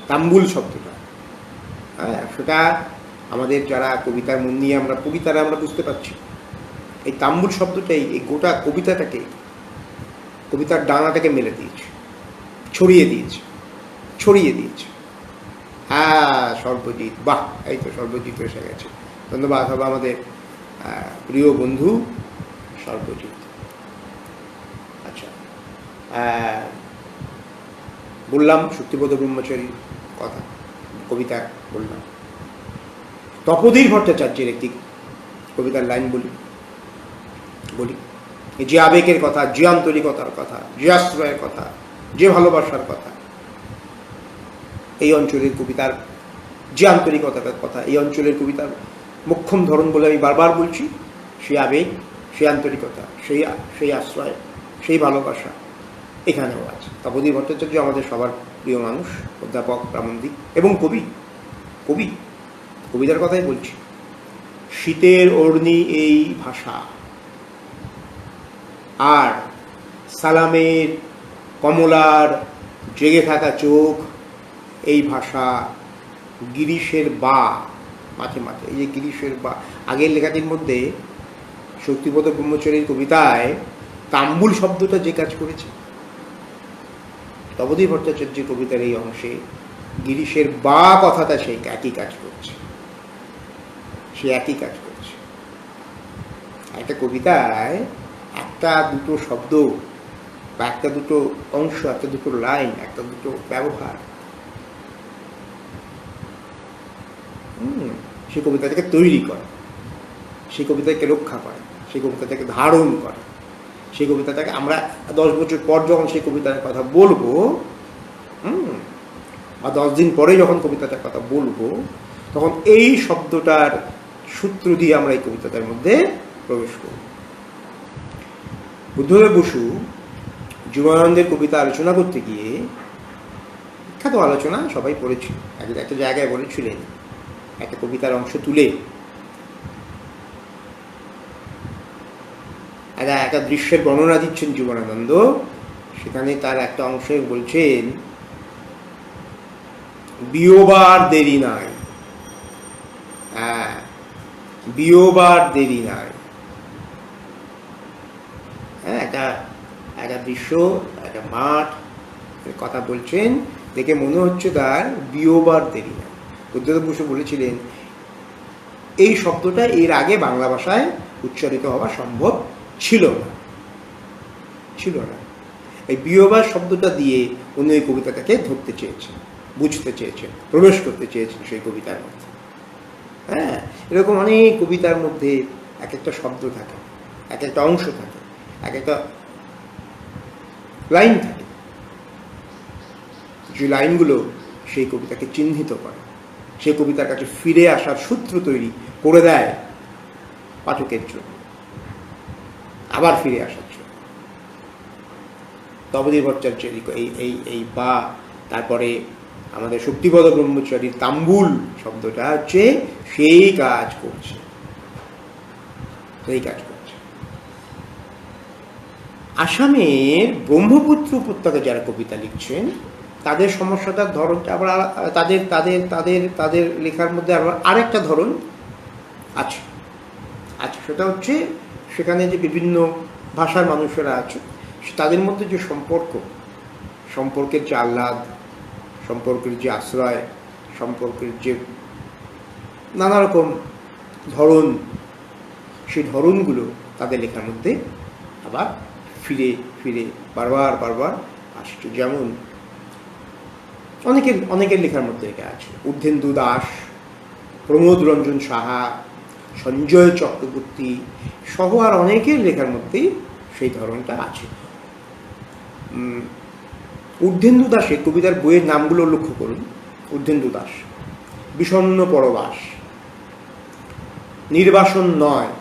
তাম্বুল শব্দটা। হ্যাঁ, সেটা আমাদের যারা কবিতার মন নিয়ে আমরা পড়ি তারা আমরা বুঝতে পারছি। এই তাম্বুল শব্দটাই এই গোটা কবিতাটাকে, কবিতার ডানাটাকে মেলে দিয়েছে, ছড়িয়ে দিয়েছে, ছড়িয়ে দিয়েছে। হ্যাঁ, সর্বজিৎ, বাহ, এই তো সর্বজিৎ এসে গেছে, ধন্যবাদ। হবে আমাদের প্রিয় বন্ধু সর্বজিৎ। আচ্ছা, বললাম শক্তিপদ ব্রহ্মচারীর কথা, কবিতা বললাম। তপোধীর ভট্টাচার্যের একটি কবিতার লাইন বলি, যে আবেগের কথা, যে আন্তরিকতার কথা, যে আশ্রয়ের কথা, যে ভালোবাসার কথা, এই অঞ্চলের কবিতার যে আন্তরিকতার কথা, এই অঞ্চলের কবিতার মোক্ষম ধরন বলে আমি বারবার বলছি। সেই আবেগ, সেই আন্তরিকতা, সেই আশ্রয়, সেই ভালোবাসা এখানেও আছে। তপোধীর ভট্টাচার্য আমাদের সবার প্রিয় মানুষ, অধ্যাপক, প্রাবন্ধিক এবং কবি। কবিতার কথাই বলছি। শীতের অর্ণি এই ভাষা, আর সালামের কমলার জেগে থাকা চোখ এই ভাষা, গিরিশের বা, মাঝে মাঝে এই যে গিরিশের বা, আগের লেখাটির মধ্যে শক্তিপদ ব্রহ্মচারীর কবিতায় তাম্বুল শব্দটা যে কাজ করেছে, তপোধীর ভট্টাচার্যের কবিতার এই অংশে গিরিশের বা কথাটা সেই একই কাজ করছে, সে একই কাজ করছে। একটা কবিতায় একটা দুটো শব্দ বা একটা দুটো অংশ, একটা দুটো লাইন, একটা দুটো ব্যবহার সেই কবিতাটাকে তৈরি করে, সেই কবিতাকে রক্ষা করে, সেই কবিতাটাকে ধারণ করে, সেই কবিতাটাকে আমরা 10 বছর পর যখন সেই কবিতার কথা বলবো, বা 10 দিন পরে যখন কবিতাটার কথা বলবো, তখন এই শব্দটার সূত্র দিয়ে আমরা এই কবিতাটার মধ্যে প্রবেশ করব। বুদ্ধদেব বসু জীবনানন্দের কবিতা আলোচনা করতে গিয়ে, বিখ্যাত আলোচনা, সবাই পড়েছিল, একটা জায়গায় বলেছিলেন, একটা কবিতার অংশ তুলে একটা দৃশ্যের বর্ণনা দিচ্ছেন জীবনানন্দ। সেখানে তার একটা অংশে বলছেন, বিয়োবার দেরি নাই, হ্যাঁ, বিয়োবার দেরি নাই। হ্যাঁ, একটা দৃশ্য, একটা মাঠ কথা বলছেন, দেখে মনে হচ্ছে তার বিয়োবার দেরি নাই। বুদ্ধদেব বসু বলেছিলেন এই শব্দটা এর আগে বাংলা ভাষায় উচ্চারিত হওয়া সম্ভব ছিল না। এই বিয়োবার শব্দটা দিয়ে উনি ওই কবিতাটাকে ধরতে চেয়েছেন, বুঝতে চেয়েছেন, প্রবেশ করতে চেয়েছেন সেই কবিতার মধ্যে। হ্যাঁ, এরকম অনেক কবিতার মধ্যে এক একটা শব্দ থাকে, এক একটা অংশ থাকে, এক একটা লাইন থাকে, যে লাইনগুলো সেই কবিতাকে চিহ্নিত করে, সেই কবিতার কাছে ফিরে আসার সূত্র তৈরি করে দেয় পাঠকের জন্য, আবার ফিরে আসার জন্য। তপোধীর ভট্টাচার্যের এই বা, তারপরে আমাদের শক্তিপদ ব্রহ্মচারীর তাম্বুল শব্দটা হচ্ছে সেই কাজ করছে, সেই কাজ করছে। আসামের ব্রহ্মপুত্র উপত্যকা যারা কবিতা লিখছেন তাদের সমস্যাটার ধরনটা আবার তাদের তাদের তাদের তাদের লেখার মধ্যে আবার আরেকটা ধরন আছে। আচ্ছা, সেটা হচ্ছে সেখানে যে বিভিন্ন ভাষার মানুষেরা আছে তাদের মধ্যে যে সম্পর্কের যে আহ্লাদ, সম্পর্কের যে আশ্রয়, সম্পর্কের যে নানা রকম ধরন, সেই ধরনগুলো তাদের লেখার মধ্যে আবার ফিরে ফিরে বারবার বারবার আসছে। যেমন অনেকের লেখার মধ্যে এটা আছে। ঊর্ধ্বেন্দু দাস, প্রমোদ রঞ্জন সাহা, সঞ্জয় চক্রবর্তী সহ আর অনেকের লেখার মধ্যেই সেই ধরনটা আছে। ঊর্ধ্বেন্দু দাসের কবিতার বইয়ের নামগুলো লক্ষ্য করুন। ঊর্ধ্বেন্দু দাস, বিষণ্ণ পরবাস, নির্বাসন নয়,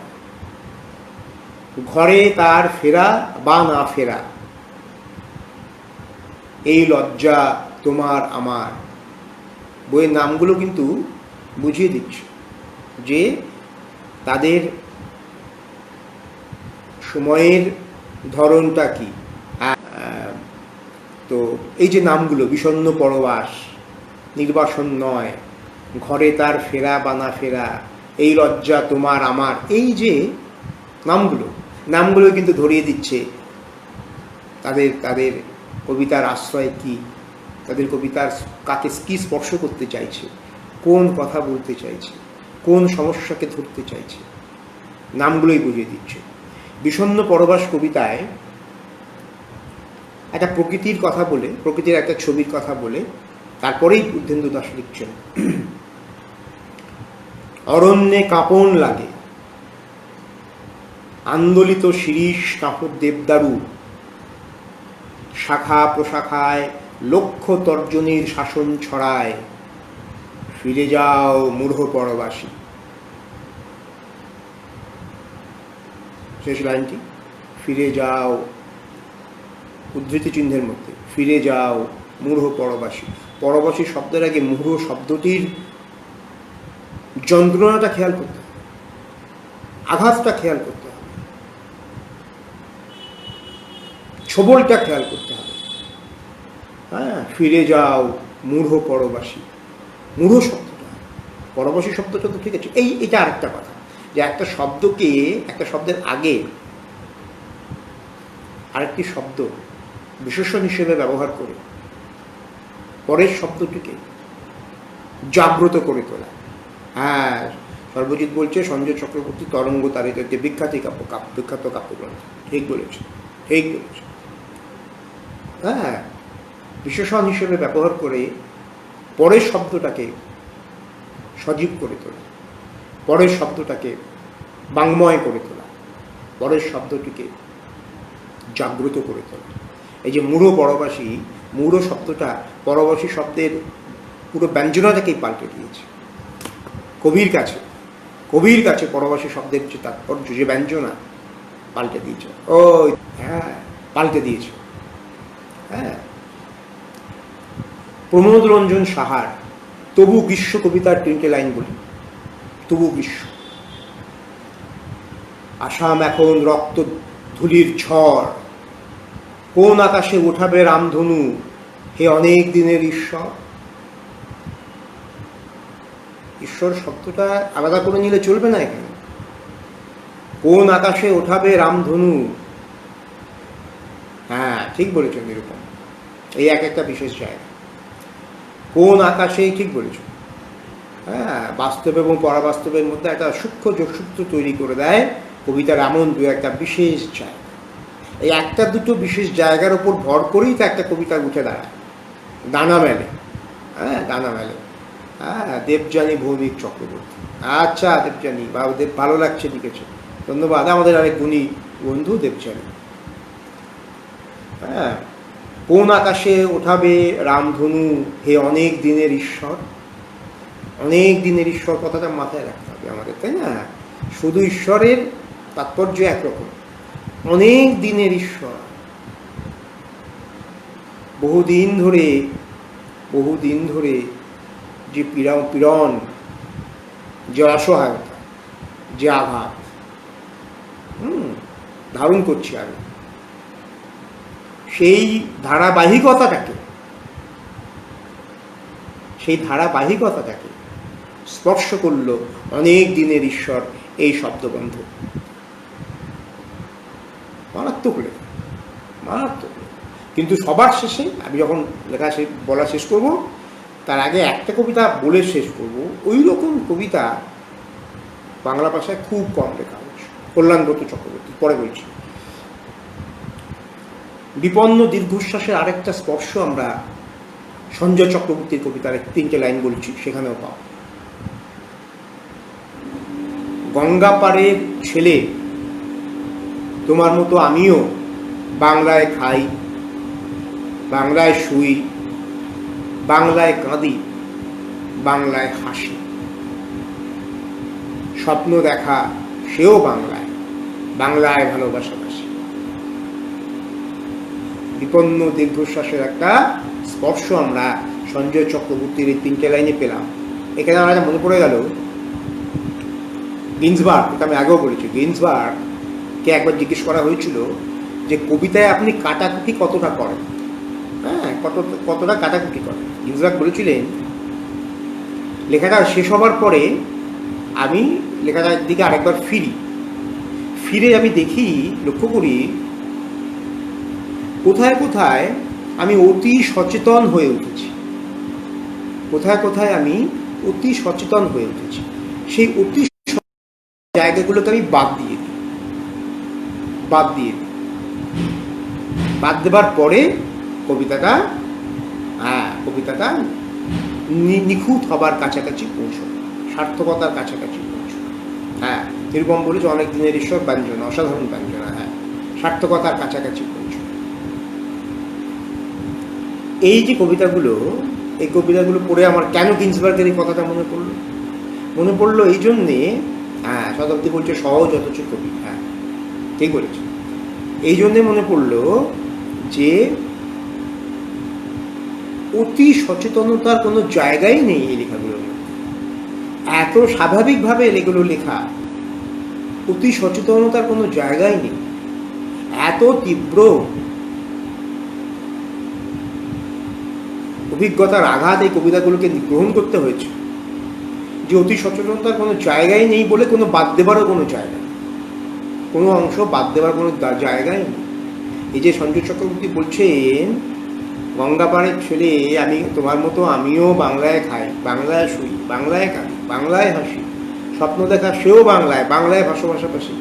ঘরে তার ফেরা বা না ফেরা, এই লজ্জা তোমার আমার। বইয়ের নামগুলো কিন্তু বুঝিয়ে দিচ্ছে যে তাদের সময়ের ধরনটা কি। তো এই যে নামগুলো, বিষণ্ণ পরবাস, নির্বাসন নয়, ঘরে তার ফেরা বা না ফেরা, এই লজ্জা তোমার আমার, এই যে নামগুলো কিন্তু ধরিয়ে দিচ্ছে তাদের তাদের কবিতার আশ্রয় কি, তাদের কবিতার কাকে কি স্পর্শ করতে চাইছে, কোন কথা বলতে চাইছে, কোন সমস্যাকে ধরতে চাইছে, নামগুলোই বুঝিয়ে দিচ্ছে। বিষণ্ণ পরবাস কবিতায় একটা প্রকৃতির কথা বলে, প্রকৃতির একটা ছবির কথা বলে তারপরেই ঊর্ধ্বেন্দু দাস লিখছেন, অরণ্যে কাঁপন লাগে, আন্দোলিত শিরীষ কাপড় দেবদারু, শাখা প্রশাখায় লক্ষ তর্জনীর শাসন ছড়ায়, ফিরে যাও মূঢ় পরবাসী। শেষ লাইনটি, ফিরে যাও, উদ্ধৃতি চিহ্নের মধ্যে, ফিরে যাও মূঢ় পরবাসী। পরবাসী শব্দের আগে মূঢ় শব্দটির যন্ত্রণাটা খেয়াল করতে হবে, আঘাতটা খেয়াল করতে হবে, ছবলটা খেয়াল করতে হবে। হ্যাঁ, ফিরে যাও মূঢ় পরবাসী। মূঢ় শব্দটা, পরবাসী শব্দটা তো ঠিক আছে। এটা আরেকটা কথা যে একটা শব্দকে, একটা শব্দের আগে আরেকটি শব্দ বিশেষণ হিসেবে ব্যবহার করে পরের শব্দটিকে জাগ্রত করে তোলা। হ্যাঁ, সর্বজিৎ বলছে সঞ্জয় চক্রবর্তী তরঙ্গ তারিত যে বিখ্যাত কাব্যগ্রন্থ। ঠিক বলেছে। হ্যাঁ, বিশেষণ হিসেবে ব্যবহার করে পরের শব্দটাকে সজীব করে তোলা, পরের শব্দটাকে বাংময় করে তোলা, পরের শব্দটিকে জাগ্রত করে তোলা। এই যে মূঢ় পরবাসী, মূঢ় শব্দটা পরবাসী শব্দের পুরো ব্যঞ্জনাটাকেই পাল্টে দিয়েছে কবির কাছে পরবাসী শব্দের যে তাৎপর্য, যে ব্যঞ্জনা পাল্টে দিয়েছে। পাল্টে দিয়েছে। হ্যাঁ, প্রমোদ রঞ্জন সাহার তবু গ্রীষ্ম কবিতার 3টে লাইন বলি। তবু গ্রীষ্ম, আসাম এখন রক্ত ধুলির ঝড়, কোন আকাশে উঠাবে রামধনু, হে অনেক দিনের ঈশ্বর। ঈশ্বর শব্দটা আলাদা করে নিলে চলবে না এখানে। কোন আকাশে ওঠাবে রামধনু। হ্যাঁ, ঠিক বলেছেন নিরূপম। এই একটা বিশেষ জায়গা, কোন আকাশেই, ঠিক বলেছেন। হ্যাঁ, বাস্তব এবং পরাবাস্তবের মধ্যে একটা সূক্ষ্ম যোগসূত্র তৈরি করে দেয় কবিতার এমন দু একটা বিশেষ জায়গা। এই একটা দুটো বিশেষ জায়গার ওপর ভর করেই তো একটা কবিতা উঠে দাঁড়ায়, দানা মেলে। দানা মেলে। দেবযানী ভৌমিক চক্রবর্তী। আচ্ছা, দেবযানী বা দেব, ভালো লাগছে, লিখেছে, ধন্যবাদ। আমাদের আরেক গুণী বন্ধু দেবযানী। হ্যাঁ, কোন আকাশে ওঠাবে রামধনু, হে অনেক দিনের ঈশ্বর। অনেক দিনের ঈশ্বর কথাটা মাথায় রাখতে হবে আমাদের, তাই না? শুধু ঈশ্বরের তাৎপর্য একরকম, অনেক দিনের ঈশ্বর, বহুদিন ধরে যে পীড়ন, যে অসহায়তা, যে আঘাত ধারণ করছি আমি, সেই ধারাবাহিকতাটাকে স্পর্শ করল অনেক দিনের ঈশ্বর এই শব্দবন্ধ। মারাত্মক লেখা, মারাত্মক। কিন্তু সবার শেষে আমি যখন লেখা বলা শেষ করব, তার আগে একটা কবিতা বলে শেষ করব। ওই রকম কবিতা বাংলা ভাষায় খুব কম লেখা হচ্ছে। কল্যাণব্রত চক্রবর্তী, পরে বলছি। বিপন্ন দীর্ঘশ্বাসের আরেকটা স্পর্শ আমরা সঞ্জয় চক্রবর্তীর কবিতার 3টে লাইন বলছি, সেখানেও পাও। গঙ্গা পাড়ের ছেলে তোমার মতো আমিও বাংলায় খাই, বাংলায় শুই, বাংলায় কাঁদি, বাংলায় হাসি। স্বপ্ন দেখা সেও বাংলায়, বাংলায় ভালোবাসাবাসি। বিপন্ন দীর্ঘশ্বাসের একটা স্পর্শ আমরা সঞ্জয় চক্রবর্তীর এই 3টে লাইনে পেলাম। এখানে আমার মনে পড়ে গেল গিন্সবার্গ, এটা আমি আগেও বলেছি। গিন্সবার্গকে একবার জিজ্ঞেস করা হয়েছিল যে কবিতায় আপনি কাটাকুটি কতটা করেন, হ্যাঁ, কতটা কাটাকুটি করেন। গিন্সবার্গ বলেছিলেন, লেখাটা শেষ হবার পরে আমি লেখাটার দিকে আরেকবার ফিরে আমি দেখি, লক্ষ্য করি কোথায় কোথায় আমি অতি সচেতন হয়ে উঠেছি, আমি অতি সচেতন হয়ে উঠেছি। সেই অতি জায়গাগুলোকে আমি বাদ দেবার পরে কবিতাটা নিখুঁত হবার কাছাকাছি পৌঁছল, সার্থকতার কাছাকাছি পৌঁছল। হ্যাঁ, এরকম বলেছে অনেক দিনের ঈশ্বর ব্যঞ্জনা, অসাধারণ ব্যঞ্জনা। হ্যাঁ, সার্থকতার কাছাকাছি পৌঁছল। এই যে কবিতাগুলো, এই কবিতাগুলো পড়ে আমার কেন গিন্সবার্গের এই কথাটা মনে পড়লো এই জন্যে, হ্যাঁ, শতাব্দী বলছে সহজ অথচ কবি। হ্যাঁ, ঠিক বলেছে। এই জন্যে মনে পড়লো যে অতি সচেতনতার কোনো জায়গাই নেই এই লেখাগুলোর মধ্যে। এত স্বাভাবিকভাবে এগুলো লেখা, অতি সচেতনতার কোনো জায়গাই নেই। এত তীব্র অভিজ্ঞতার আঘাত এই কবিতাগুলোকে গ্রহণ করতে হয়েছে যে অতি সচেতনতার কোনো জায়গাই নেই বলে কোনো বাদ দেবারও কোনো জায়গা, কোনো অংশ বাদ দেবার কোনো জায়গাই নেই। এই যে সঞ্জয় চক্রবর্তী বলছেন, গঙ্গা পাড়ের ছেলে আমি তোমার মতো আমিও বাংলায় খাই, বাংলায় শুই, বাংলায় কাঁদি, বাংলায় হাসি। স্বপ্ন দেখা সেও বাংলায়, বাংলায় ভাষাভাষাভাষী।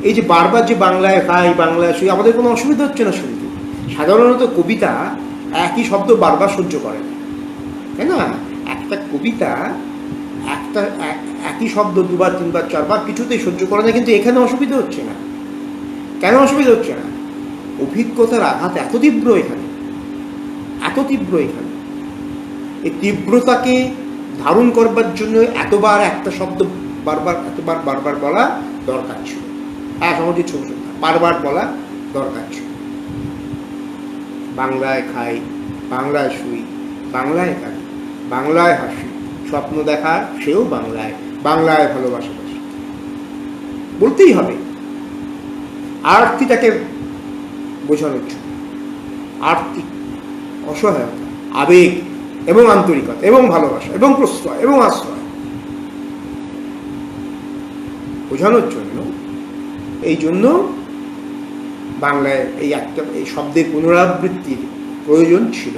এই যে বারবার যে বাংলায় খাই, বাংলায় শুই, আমাদের কোনো অসুবিধা হচ্ছে না শুনতে। সাধারণত কবিতা একই শব্দ বারবার সহ্য করে না, তাই না? একটা কবিতা একই শব্দ 2বার 3বার 4বার কিছুতেই সহ্য করে না। কিন্তু এখানে অসুবিধা হচ্ছে না। কেন অসুবিধা হচ্ছে না? অভিজ্ঞতার আঘাত এত তীব্র এখানে। এই তীব্রতাকে ধারণ করবার জন্য এতবার একটা শব্দ বারবার বলা দরকার ছিল। সমাজে ছোট বারবার বলা দরকার ছিল। বাংলায় খাই, বাংলায় শুই, বাংলায় কাঁদি, বাংলায় হাসি। স্বপ্ন দেখা সেও বাংলায়, বাংলায় ভালোবাসাবাসি। বলতেই হবে। আরতিটাকে বোঝানোর জন্য, আরতি অসহায়তা, আবেগ এবং আন্তরিকতা এবং ভালোবাসা এবং প্রশ্রয় এবং আশ্রয় বোঝানোর জন্য, এই জন্য বাংলায় এই শব্দের পুনরাবৃত্তির প্রয়োজন ছিল।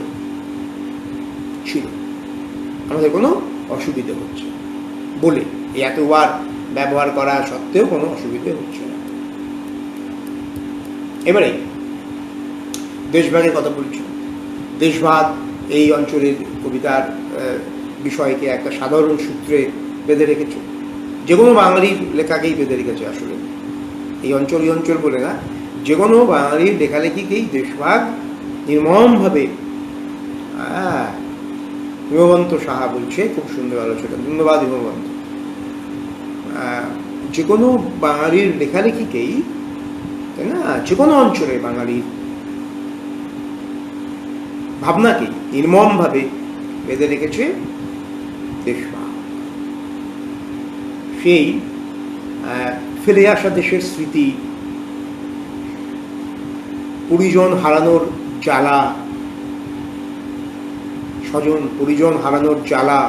আমাদের কোনো অসুবিধে হচ্ছে বলে এই এতবার ব্যবহার করা সত্ত্বেও কোনো অসুবিধে হচ্ছে না। এবারে দেশভাগের কথা বলছি। দেশভাগ এই অঞ্চলের কবিতার বিষয়কে একটা সাধারণ সূত্রে বেঁধে রেখেছে। যে কোনো বাঙালির লেখাকেই বেঁধে রেখেছে। আসলে এই অঞ্চল বলে না, যে কোনো বাঙালির লেখালেখিকেই দেশভাগ নির্মমভাবে, হিমবন্ত সাহা বলছে, খুব সুন্দর আলোচনা, ধন্যবাদ হিমবন্ত। যে কোনো বাঙালির লেখালেখিকেই, তাই না, যে কোনো অঞ্চলে বাঙালির ভাবনাকেই নির্মমভাবে বেঁধে রেখেছে দেশভাগ। সেই ফেলে আসা দেশের স্মৃতি, পরিজন হারানোর জ্বালা, স্বজন পরিজন হারানোর জ্বালা,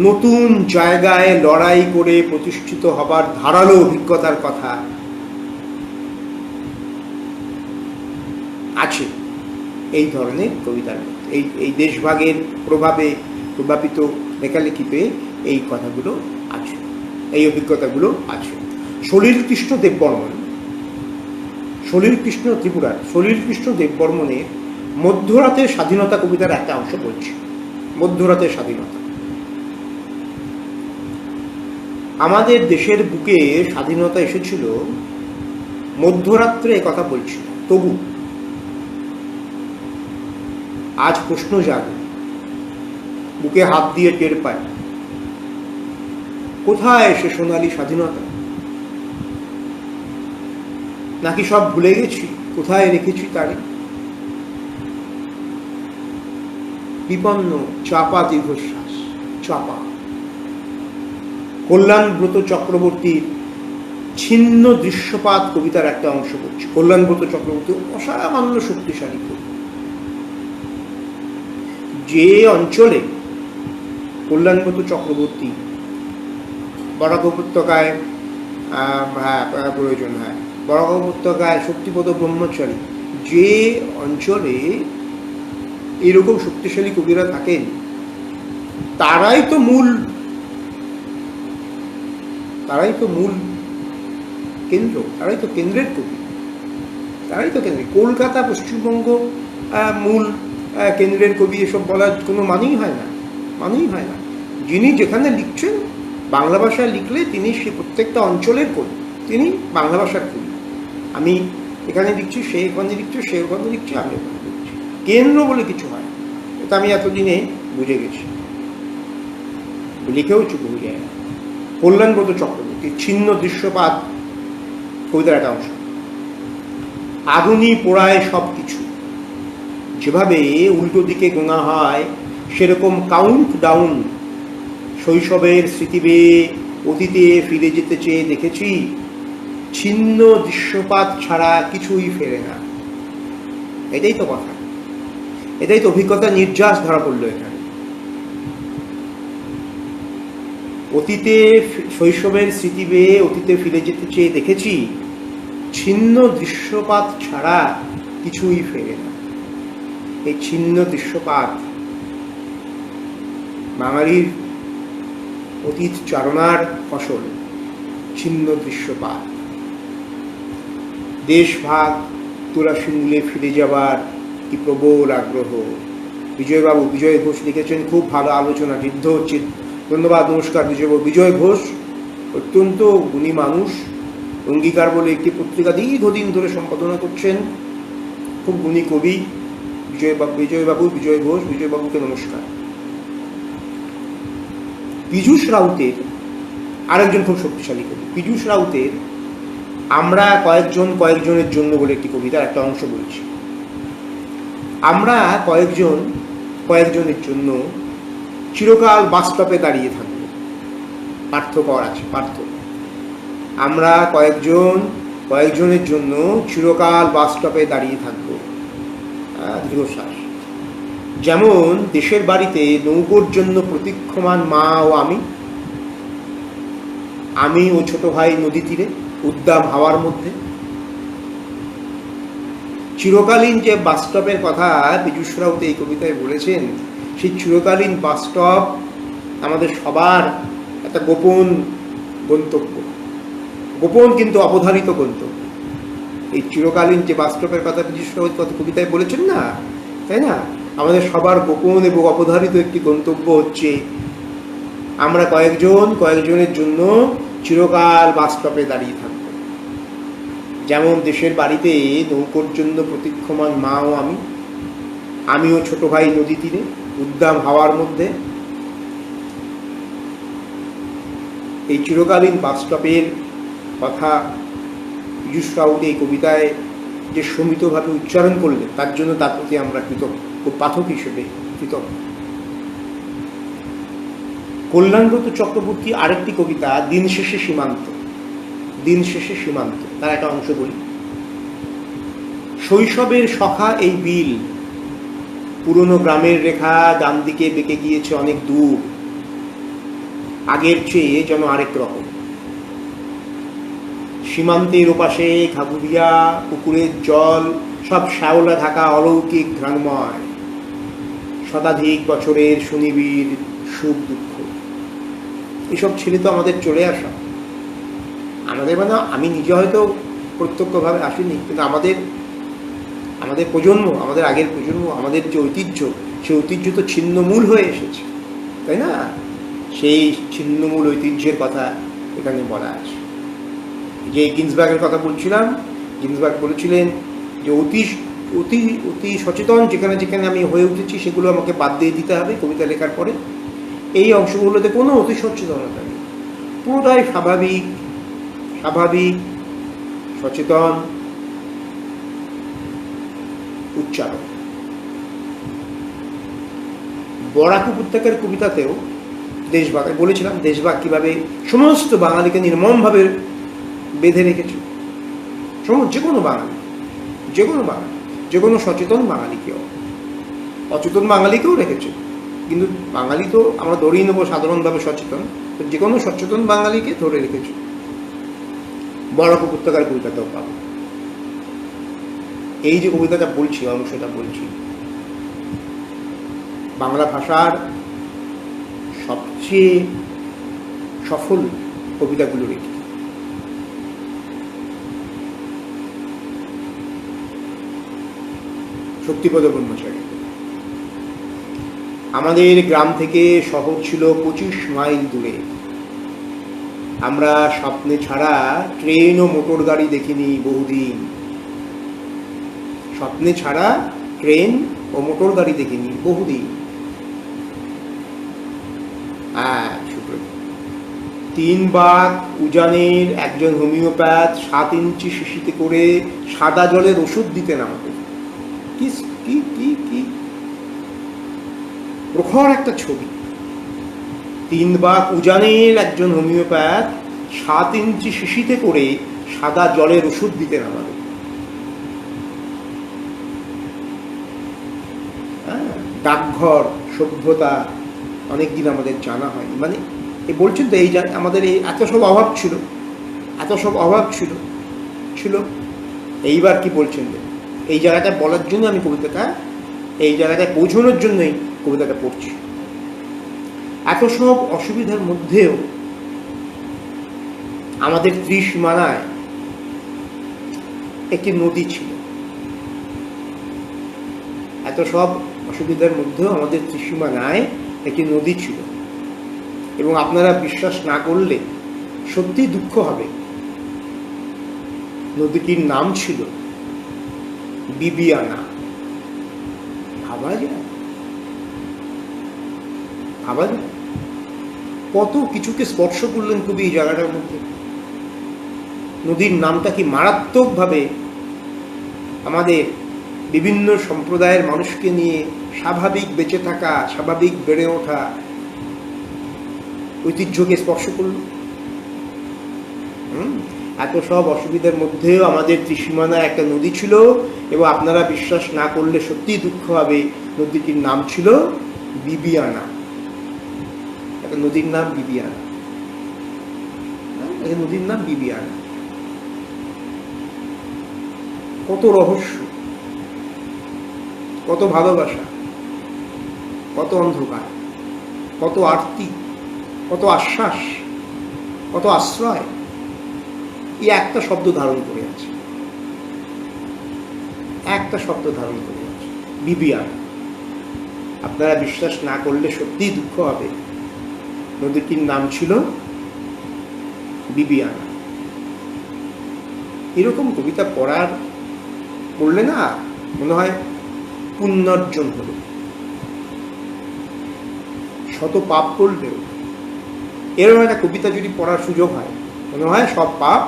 নতুন জায়গায় লড়াই করে প্রতিষ্ঠিত হবার ধারালো অভিজ্ঞতার কথা আছে এই ধরনের কবিতার মধ্যে। এই দেশভাগের প্রভাবে প্রভাবিত লেখালেখিতে এই কথাগুলো আছে, এই অভিজ্ঞতাগুলো আছে। সলিলকৃষ্ণ দেববর্মন, সলিলকৃষ্ণ ত্রিপুরার সলিলকৃষ্ণ দেববর্মনের মধ্যরাতের স্বাধীনতা কবিতার একটা অংশ বলছি। মধ্যরাতের স্বাধীনতা। আমাদের দেশের বুকে স্বাধীনতা এসেছিল মধ্যরাত্রে, কথা বলছি। তবু আজ প্রশ্ন জাগে, বুকে হাত দিয়ে টের পায়, কোথায় সে সোনালী স্বাধীনতা? নাকি সব ভুলে গেছি, কোথায় রেখেছি তারে? বিপন্ন চাপা দীর্ঘশ্বাস, চাপা। কল্যাণব্রত চক্রবর্তীর ছিন্ন দৃশ্যপাত কবিতার একটা অংশ করছে। কল্যাণব্রত চক্রবর্তী অসামান্য শক্তিশালী কবি। যে অঞ্চলে কল্যাণব্রত চক্রবর্তী বরাক উপত্যকায়, প্রয়োজন হয় বরাক উপত্যকায় শক্তিপদ ব্রহ্মচারী, যে অঞ্চলে এরকম শক্তিশালী কবিরা থাকেন, তারাই তো মূল কেন্দ্র, তারাই তো কেন্দ্রের কবি, তারাই তো কেন্দ্র। কলকাতা, পশ্চিমবঙ্গ মূল কেন্দ্রের কবি, এসব বলার কোনো মানেই হয় না, মানেই হয় না। যিনি যেখানে লিখছেন, বাংলা ভাষায় লিখলে তিনি সে প্রত্যেকটা অঞ্চলের কবি, তিনি বাংলা ভাষার কবি। আমি এখানে লিখছি, সে এখানে লিখছে, সে ওখানে লিখছে, আমি ওখানে লিখছি। কেন্দ্র বলে কিছু হয়, এটা আমি এতদিনে বুঝে গেছি, লিখেও চুপ হয়ে যায় না। কল্যাণব্রত চক্রবর্তী ছিন্ন দৃশ্যপাত কবিতার একটা অংশ। আগুনই পোড়ায় সব কিছু, যেভাবে উল্টো দিকে গোনা হয় সেরকম কাউন্ট ডাউন শৈশবের স্মৃতি বেয়ে অতীতে ফিরে যেতে চেয়ে দেখেছি, ছিন্ন দৃশ্যপাত ছাড়া কিছুই ফেরে না। এটাই তো কথা, এটাই তো অভিজ্ঞতা নির্যাস ধরা পড়লো এখানে। অতীতে শৈশবের স্মৃতি বেয়ে অতীতে ফিরে যেতে চেয়ে দেখেছি, ছিন্ন দৃশ্যপাত ছাড়া কিছুই ফেরে না। এই ছিন্ন দৃশ্যপাত বাঙালির অতীত চারণার ফসল। ছিন্ন দৃশ্যপাত, দেশভাগ তুলাসী মূলে ফিরে যাবার কি প্রবল আগ্রহ। বিজয়বাবু, বিজয় ঘোষ লিখেছেন, খুব ভালো আলোচনা, ঋদ্ধ হচ্ছে। ধন্যবাদ, নমস্কার বিজয়বাবু। বিজয় ঘোষ অত্যন্ত গুণী মানুষ, অঙ্গীকার বলে একটি পত্রিকা দীর্ঘদিন ধরে সম্পাদনা করছেন, খুব গুণী কবি বিজয়বাবু, বিজয় ঘোষ। বিজয়বাবুকে নমস্কার। পীযূষ রাউতের আরেকজন খুব শক্তিশালী কবি, পীযূষ রাউতের আমরা কয়েকজনের জন্য বলে একটি কবিতার একটা অংশ বলছি। আমরা কয়েকজনের জন্য চিরকাল বাস স্টপে দাঁড়িয়ে থাকবো। পার্থক্য আছে, পার্থক্য। আমরা কয়েকজনের জন্য চিরকাল বাস স্টপে দাঁড়িয়ে থাকবো। দীর্ঘশ্বাস। যেমন দেশের বাড়িতে নৌকোর জন্য প্রতীক্ষমান মা ও আমি ও ছোট ভাই নদী তীরে উদ্দাম হাওয়ার মধ্যে। চিরকালীন যে বাস স্টপের কথা পীযূষ রাউত এই কবিতায় বলেছেন, সেই চিরকালীন বাস স্টপ আমাদের সবার একটা গোপন গন্তব্য, গোপন কিন্তু অবধারিত গন্তব্য। এই চিরকালীন যে বাস স্টপের কথা পীযূষ রাউত কবিতায় বলেছেন না, তাই না? আমাদের সবার গোপন এবং অবধারিত একটি গন্তব্য হচ্ছে আমরা কয়েকজনের জন্য চিরকাল বাস স্টপে দাঁড়িয়ে থাকব। যেমন দেশের বাড়িতে নৌকোর জন্য প্রতীক্ষমান মা ও আমি ও ছোট ভাই নদী তীরে উদ্দাম হাওয়ার মধ্যে। এই চিরকালীন বাস স্টপের কথা পীযূষ রাউত এই কবিতায় যে সমিতভাবে উচ্চারণ করলেন, তার জন্য তার প্রতি আমরা কৃতজ্ঞ, পাঠক হিসেবে কৃতজ্ঞ। কল্যাণব্রত চক্রবর্তী আরেকটি কবিতা দিন শেষে সীমান্ত, দিন শেষে সীমান্ত, তার একটা অংশ বলি। শৈশবের সখা এই বিল, পুরনো গ্রামের রেখা ডান দিকে বেঁকে গিয়েছে অনেক দূর, আগের চেয়ে যেন আরেক রকম। সীমান্তের ওপাশে ঘাগুরিয়া পুকুরের জল সব শ্যাওলা ঢাকা অলৌকিক ঘ্রাণময়, শতাধিক বছরের সুনিবিড় সুখ দুঃখ। এসব ছেলে তো আমাদের চলে আসা, আমাদের মানে আমি নিজে হয়তো প্রত্যক্ষভাবে আসিনি, কিন্তু আমাদের আমাদের প্রজন্ম, আমাদের আগের প্রজন্ম, আমাদের যে ঐতিহ্য, সেই ঐতিহ্য তো ছিন্নমূল হয়ে এসেছে, তাই না? সেই ছিন্নমূল ঐতিহ্যের কথা এখানে বলা আছে। যে গিন্সবার্গের কথা বলছিলাম, গিন্সবার্গ বলেছিলেন যে অতি অতি অতি সচেতন যেখানে যেখানে আমি হয়ে উঠেছি সেগুলো আমাকে বাদ দিয়ে দিতে হবে কবিতা লেখার পরে। এই অংশগুলোতে কোনো অতি সচেতনতা নেই, পুরোটাই স্বাভাবিক স্বাভাবিক সচেতন উচ্চারণ। বরাক উপত্যকার কবিতাতেও দেশভাগ বলেছিলাম, দেশভাগ কিভাবে সমস্ত বাঙালিকে নির্মমভাবে বেঁধে রেখেছে। যে কোনো বাঙালি, যে কোনো বাঙালি, যে কোনো সচেতন বাঙালিকেও, অচেতন বাঙালিকেও রেখেছে। কিন্তু বাঙালি তো আমরা ধরেই নেবো সাধারণভাবে সচেতন, যে কোনো সচেতন বাঙালিকে ধরে রেখেছে। বরাক উপত্যকার কবিতাতেও পাবো। এই যে কবিতাটা বলছি, অংশটা বলছি, বাংলা ভাষার সবচেয়ে সফল কবিতাগুলোর একটি। শক্তিপদ ব্রহ্মচারী। আমাদের গ্রাম থেকে শহর ছিল 25 মাইল দূরে। আমরা স্বপ্নে ছাড়া ট্রেন ও মোটর গাড়ি দেখিনি বহুদিন। স্বপ্নে ছাড়া ট্রেন ও মোটর গাড়ি দেখিনি বহুদিন। 3 বাঘ উজানের একজন হোমিওপ্যাথ 7 ইঞ্চি শিশিতে করে সাদা জলের ওষুধ দিতেন আমাদের। কি কি কি কি প্রখর একটা ছবি। 3 বাঘ উজানের একজন হোমিওপ্যাথ 7 ইঞ্চি শিশিতে করে সাদা জলের ওষুধ দিতেন আমাদের। ডাকঘর সভ্যতা অনেকদিন আমাদের জানা হয়নি। মানে এ বলছেন তো, এই আমাদের এই এত সব অভাব ছিল, এত সব অভাব ছিল ছিল এইবার কি বলছেন? এই জায়গাটা বলার জন্য আমি কবিতাটা, এই জায়গাটায় পৌঁছানোর জন্যই কবিতাটা পড়ছি। এত সব অসুবিধার মধ্যেও আমাদের ত্রিসীমানায় একটি নদী ছিল। এত সব অসুবিধার মধ্যেও আমাদের ত্রিসীমানায় একটি নদী ছিল, এবং আপনারা বিশ্বাস না করলে সত্যি দুঃখ হবে, নদীটির নাম ছিল বিবিয়ানা। ভাবা যায়? ভাবা যায়? কত কিছুকে স্পর্শ করলেন কবি এই জায়গাটার মধ্যে। নদীর নামটা কি মারাত্মকভাবে আমাদের বিভিন্ন সম্প্রদায়ের মানুষকে নিয়ে স্বাভাবিক বেঁচে থাকা, স্বাভাবিক বেড়ে ওঠা ঐতিহ্যকে স্পর্শ করল। এত সব অসুবিধার মধ্যেও আমাদের ত্রিসীমানায় একটা নদী ছিল, এবং আপনারা বিশ্বাস না করলে সত্যি দুঃখ হবে, নদীটির নাম ছিল বিবিয়ানা। একটা নদীর নাম বিবিয়ানা, একটা নদীর নাম বিবিয়ানা। কত রহস্য, কত ভালোবাসা, কত অন্ধকার, কত আরতি, কত আশ্বাস, কত আশ্রয় এই একটা শব্দ ধারণ করে আছে, একটা শব্দ ধারণ করে আছে, বিবিয়ানা। আপনারা বিশ্বাস না করলে সত্যিই দুঃখ হবে, নদীটির নাম ছিল বিবিয়ানা। এরকম কবিতা পড়লে না মনে হয় পুণ্যার্জন হলো। শত পাপ করলেও এরকম একটা কবিতা যদি পড়ার সুযোগ হয়, মনে হয় সব পাপ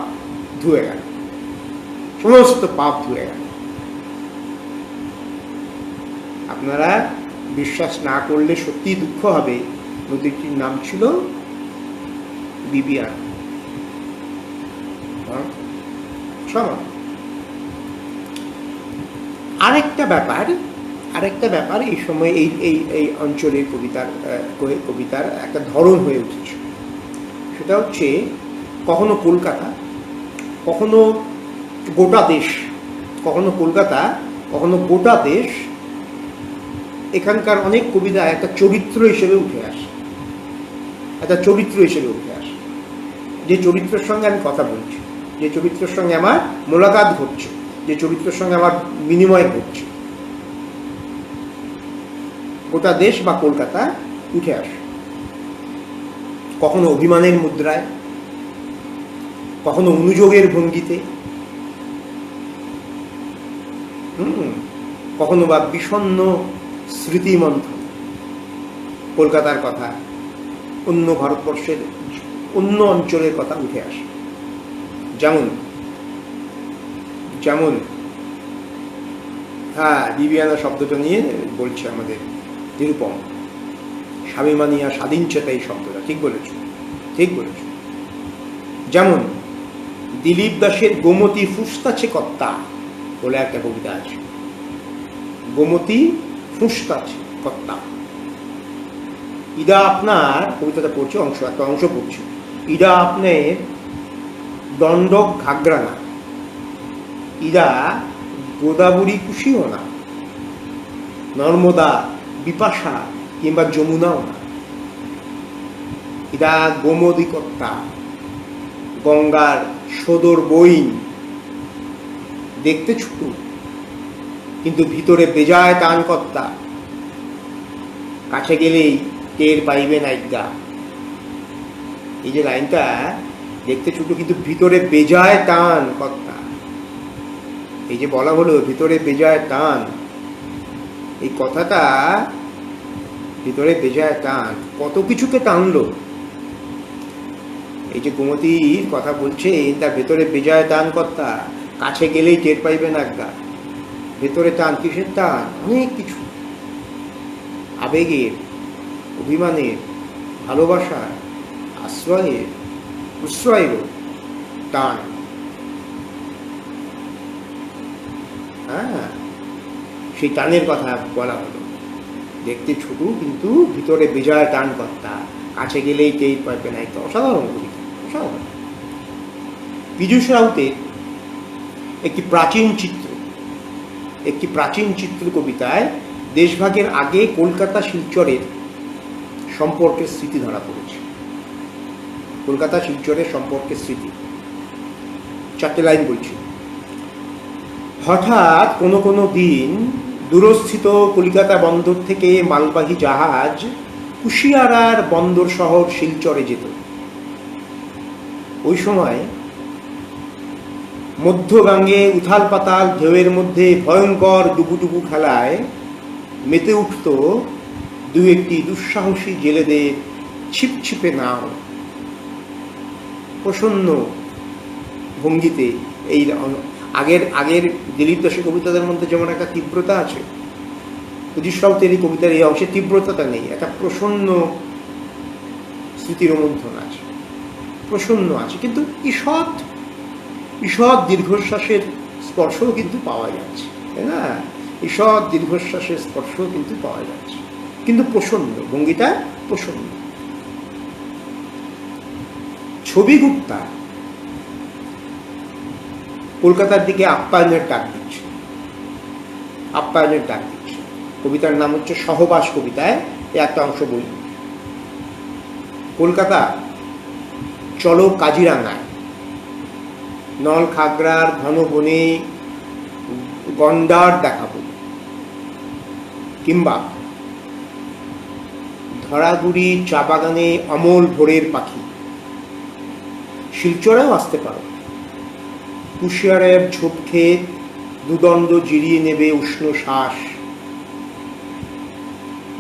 ধুয়ে গেল, সমস্ত পাপ ধুয়ে গেল। আপনারা বিশ্বাস না করলে সত্যি দুঃখ হবে, নদীটির নাম ছিল বিবিয়ানা। আরেকটা ব্যাপার এই সময় এই এই এই অঞ্চলের কবিতার একটা ধরন হয়ে উঠেছে। সেটা হচ্ছে কখনো কলকাতা, কখনো গোটা দেশ, কখনো কলকাতা, কখনো গোটা দেশ, এখানকার অনেক কবিতা একটা চরিত্র হিসেবে উঠে আসে, যে চরিত্রের সঙ্গে আমি কথা বলছি, যে চরিত্রের সঙ্গে আমার মোলাকাত ঘটছে, যে চরিত্রের সঙ্গে আমার বিনিময় ঘটছে, গোটা দেশ বা কলকাতা উঠে আসে। কখনো অভিমানের মুদ্রায়, কখনো অনুযোগের ভঙ্গিতে, কখনো বা বিষণ্ণ স্মৃতিমন্থন কলকাতার কথা, অন্য ভারতবর্ষের অন্য অঞ্চলের কথা উঠে আসে। যেমন বিবিয়ানা শব্দটা নিয়ে বলছে আমাদের নিরুপম, স্বাভিমানিয়া স্বাধীনচেতা, এই শব্দটা ঠিক বলেছ। যেমন দিলীপ দাসের গোমতী ফুসতাছে কর্তা বলে একটা কবিতা আছে, গোমতী ফুসতাছে কর্তা। ইদা আপনার, কবিতাটা পড়ছে একটা অংশ পড়ছি, ইদা আপনার দণ্ডক ঘাগরা না, ইদা গোদাবরী কুশিও না, নর্মদা বিপাশা কিংবা যমুনাও না, ইদা গোমতী কর্তা, গঙ্গার সদর বইন, দেখতে ছোট কিন্তু ভিতরে বেজায় টান কর্তা, কাছে গেলেই টের পাইবে নাইগা। এই যে লাইনটা, দেখতে ছোট কিন্তু ভিতরে বেজায় টান কর্তা, এই যে বলা হলো ভিতরে বেজায় টান, এই কথাটা ভিতরে বেজায় টান কত কিছুকে টানলো। এই যে গোমতীর কথা বলছে, তার ভেতরে বেজায় টান কর্তা, কাছে গেলেই টের পাইবে নাগা। ভেতরে টান, কিসের টান? অনেক কিছু, আবেগের, অভিমানের, ভালোবাসার, আশ্রয়ের, প্রশ্রয়েরও টান। সেই টানের কথা বলা হলো, দেখতে ছোট কিন্তু ভিতরে বিজয় টান কর্তা, কাছে গেলেই টের পাইবে না। একটা অসাধারণ কবিতা, অসাধারণ। পীযূষ রাউতের একটি প্রাচীন চিত্র কবিতায় দেশভাগের আগে কলকাতা শিলচরের সম্পর্কের স্মৃতি ধরা পড়েছে। কলকাতা শিলচরের সম্পর্কের স্মৃতি, 4টে লাইন বলছি। হঠাৎ কোনো দিন দূরস্থিত কলিকাতা বন্দর থেকে মালবাহী জাহাজ কুশিয়ারার বন্দর শহর শিলচরে যেত। ওই সময় মধ্যগাঙ্গে উথাল পাতাল ঢেউয়ের মধ্যে ভয়ঙ্কর ডুবুডুবু খেলায় মেতে উঠত দু একটি দুঃসাহসী জেলেদের ছিপছিপে নাও। প্রসন্ন ভঙ্গিতে এই আগের দিলীপ দাসের কবিতাদের মধ্যে যেমন একটা তীব্রতা আছে, পীযূষ রাউতের এই কবিতার এই অংশে তীব্রতাটা নেই, একটা প্রসন্ন স্মৃতিরোমন্থন আছে, প্রসন্ন আছে, কিন্তু ঈষৎ দীর্ঘশ্বাসের স্পর্শও কিন্তু পাওয়া যাচ্ছে, তাই না? ঈষৎ দীর্ঘশ্বাসের স্পর্শও কিন্তু পাওয়া যাচ্ছে, কিন্তু প্রসন্ন, ভঙ্গিটা প্রসন্ন। ছবিগুপ্তা কলকাতার দিকে আপ্যায়নের ডাক দিচ্ছে। কবিতার নাম হচ্ছে সহবাস কবিতায় একটা অংশ বলি। কলকাতা চলো কাজিরাঙায়, নল খাগড়ার ঘন বনে গন্ডার দেখাবো, কিংবা ধরাগুড়ি চা বাগানে অমল ভোরের পাখি। শিলচরেও আসতে পারো, কুশিয়ারের ঝোপ ক্ষেত দুদণ্ড জিরিয়ে নেবে উষ্ণ শ্বাস।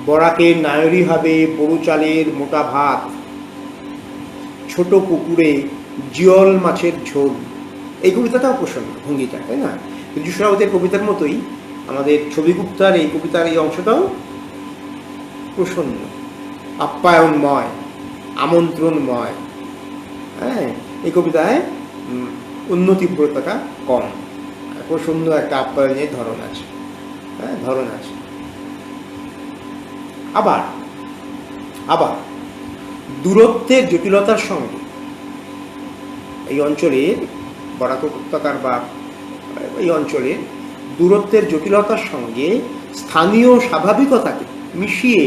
বরাকের নায়রি হবে বড় চালের মোটা ভাত, ছোট পুকুরে জিয়ল মাছের ঝোল। এই কবিতাটাও প্রসন্ন ভঙ্গিটা, তাই না? পীযূষ রাউতের কবিতার মতোই আমাদের ছবিগুপ্তার এই কবিতার এই অংশটাও প্রসন্ন, আপ্যায়নময়, আমন্ত্রণময়। হ্যাঁ, এই কবিতায় অন্য তীব্রতাটা কম, প্রসন্ন একটা আপ্যায়নের ধরন আছে। হ্যাঁ, ধরন আছে। আবার আবার দূরত্বের জটিলতার সঙ্গে এই অঞ্চলের বরাক উপত্যকার বা এই অঞ্চলের দূরত্বের জটিলতার সঙ্গে স্থানীয় স্বাভাবিকতাকে মিশিয়ে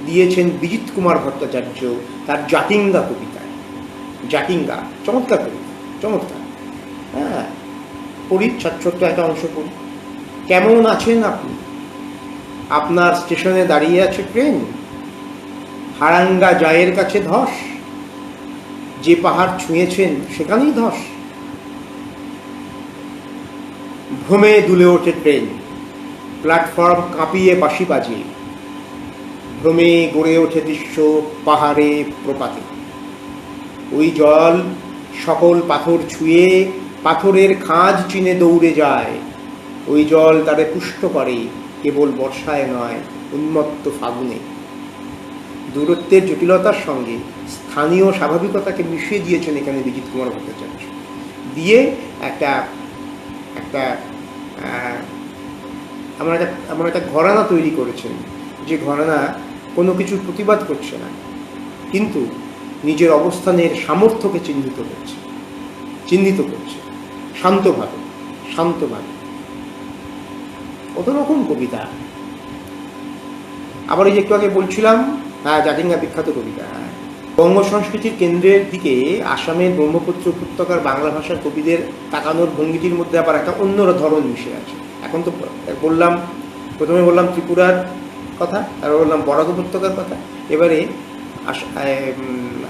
দিয়েছেন বিজিত কুমার ভট্টাচার্য তার জাটিঙ্গা কবিতায়। জাটিঙ্গা চমৎকার কবিতা, চমৎকার। হ্যাঁ, পড়ি, ছোট্ট একটা অংশ পড়ি। কেমন আছেন আপনি? আপনার স্টেশনে দাঁড়িয়ে আছে ট্রেন, হারাঙ্গা জায়ের কাছে ধস, যে পাহাড় ছুঁয়েছেন সেখানেই ধস। ভ্রমে দুলে ওঠে ট্রেন, প্ল্যাটফর্ম কাঁপিয়ে বাঁশি বাজে, ভ্রমে গড়ে ওঠে দৃশ্য পাহাড়ে প্রপাতে। ওই জল সকল পাথর ছুঁয়ে পাথরের খাঁজ চিনে দৌড়ে যায়, ওই জল তারে পুষ্ট করে কেবল বর্ষায় নয়, উন্মত্ত ফাগুনে। দূরত্বের জটিলতার সঙ্গে স্থানীয় স্বাভাবিকতাকে মিশিয়ে দিয়েছেন এখানে বিজিত কুমার ভট্টাচার্য। দিয়ে একটা একটা আমার একটা ঘরানা তৈরি করেছেন, যে ঘরানা কোনো কিছুর প্রতিবাদ করছে না, কিন্তু নিজের অবস্থানের সামর্থ্যকে চিহ্নিত করছে শান্তভাবে। কত রকম কবিতা। আবার এই যে একটু আগে বলছিলাম, হ্যাঁ, জাটিঙ্গা বিখ্যাত কবিতা। বঙ্গ সংস্কৃতির কেন্দ্রের দিকে আসামের ব্রহ্মপুত্র উপত্যকার বাংলা ভাষার কবিদের তাকানোর ভঙ্গিটির মধ্যে আবার একটা অন্য ধরন মিশে আছে। এখন তো প্রথমে বললাম ত্রিপুরার কথা, তারপর বললাম বরাক উপত্যকার কথা, এবারে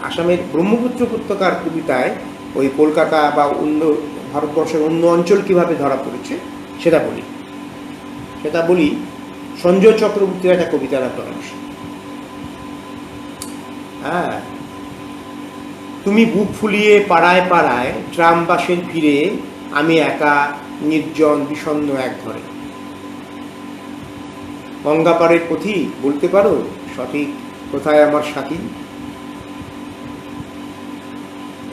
আসামের ব্রহ্মপুত্র উপত্যকার কবিতায় ওই কলকাতা বা অন্য ভারতবর্ষের অন্য অঞ্চল কীভাবে ধরা পড়েছে সেটা বলি। সঞ্জয় চক্রবর্তীর একটা কবিতার একটা অংশ। হ্যাঁ, তুমি বুক ফুলিয়ে পাড়ায় পাড়ায় ট্রাম বাসের ভিড়ে, আমি একা নির্জন বিষণ্ণ এক ঘরে। গঙ্গাপাড়ের পথি বলতে পারো সঠিক কোথায় আমার সাথী?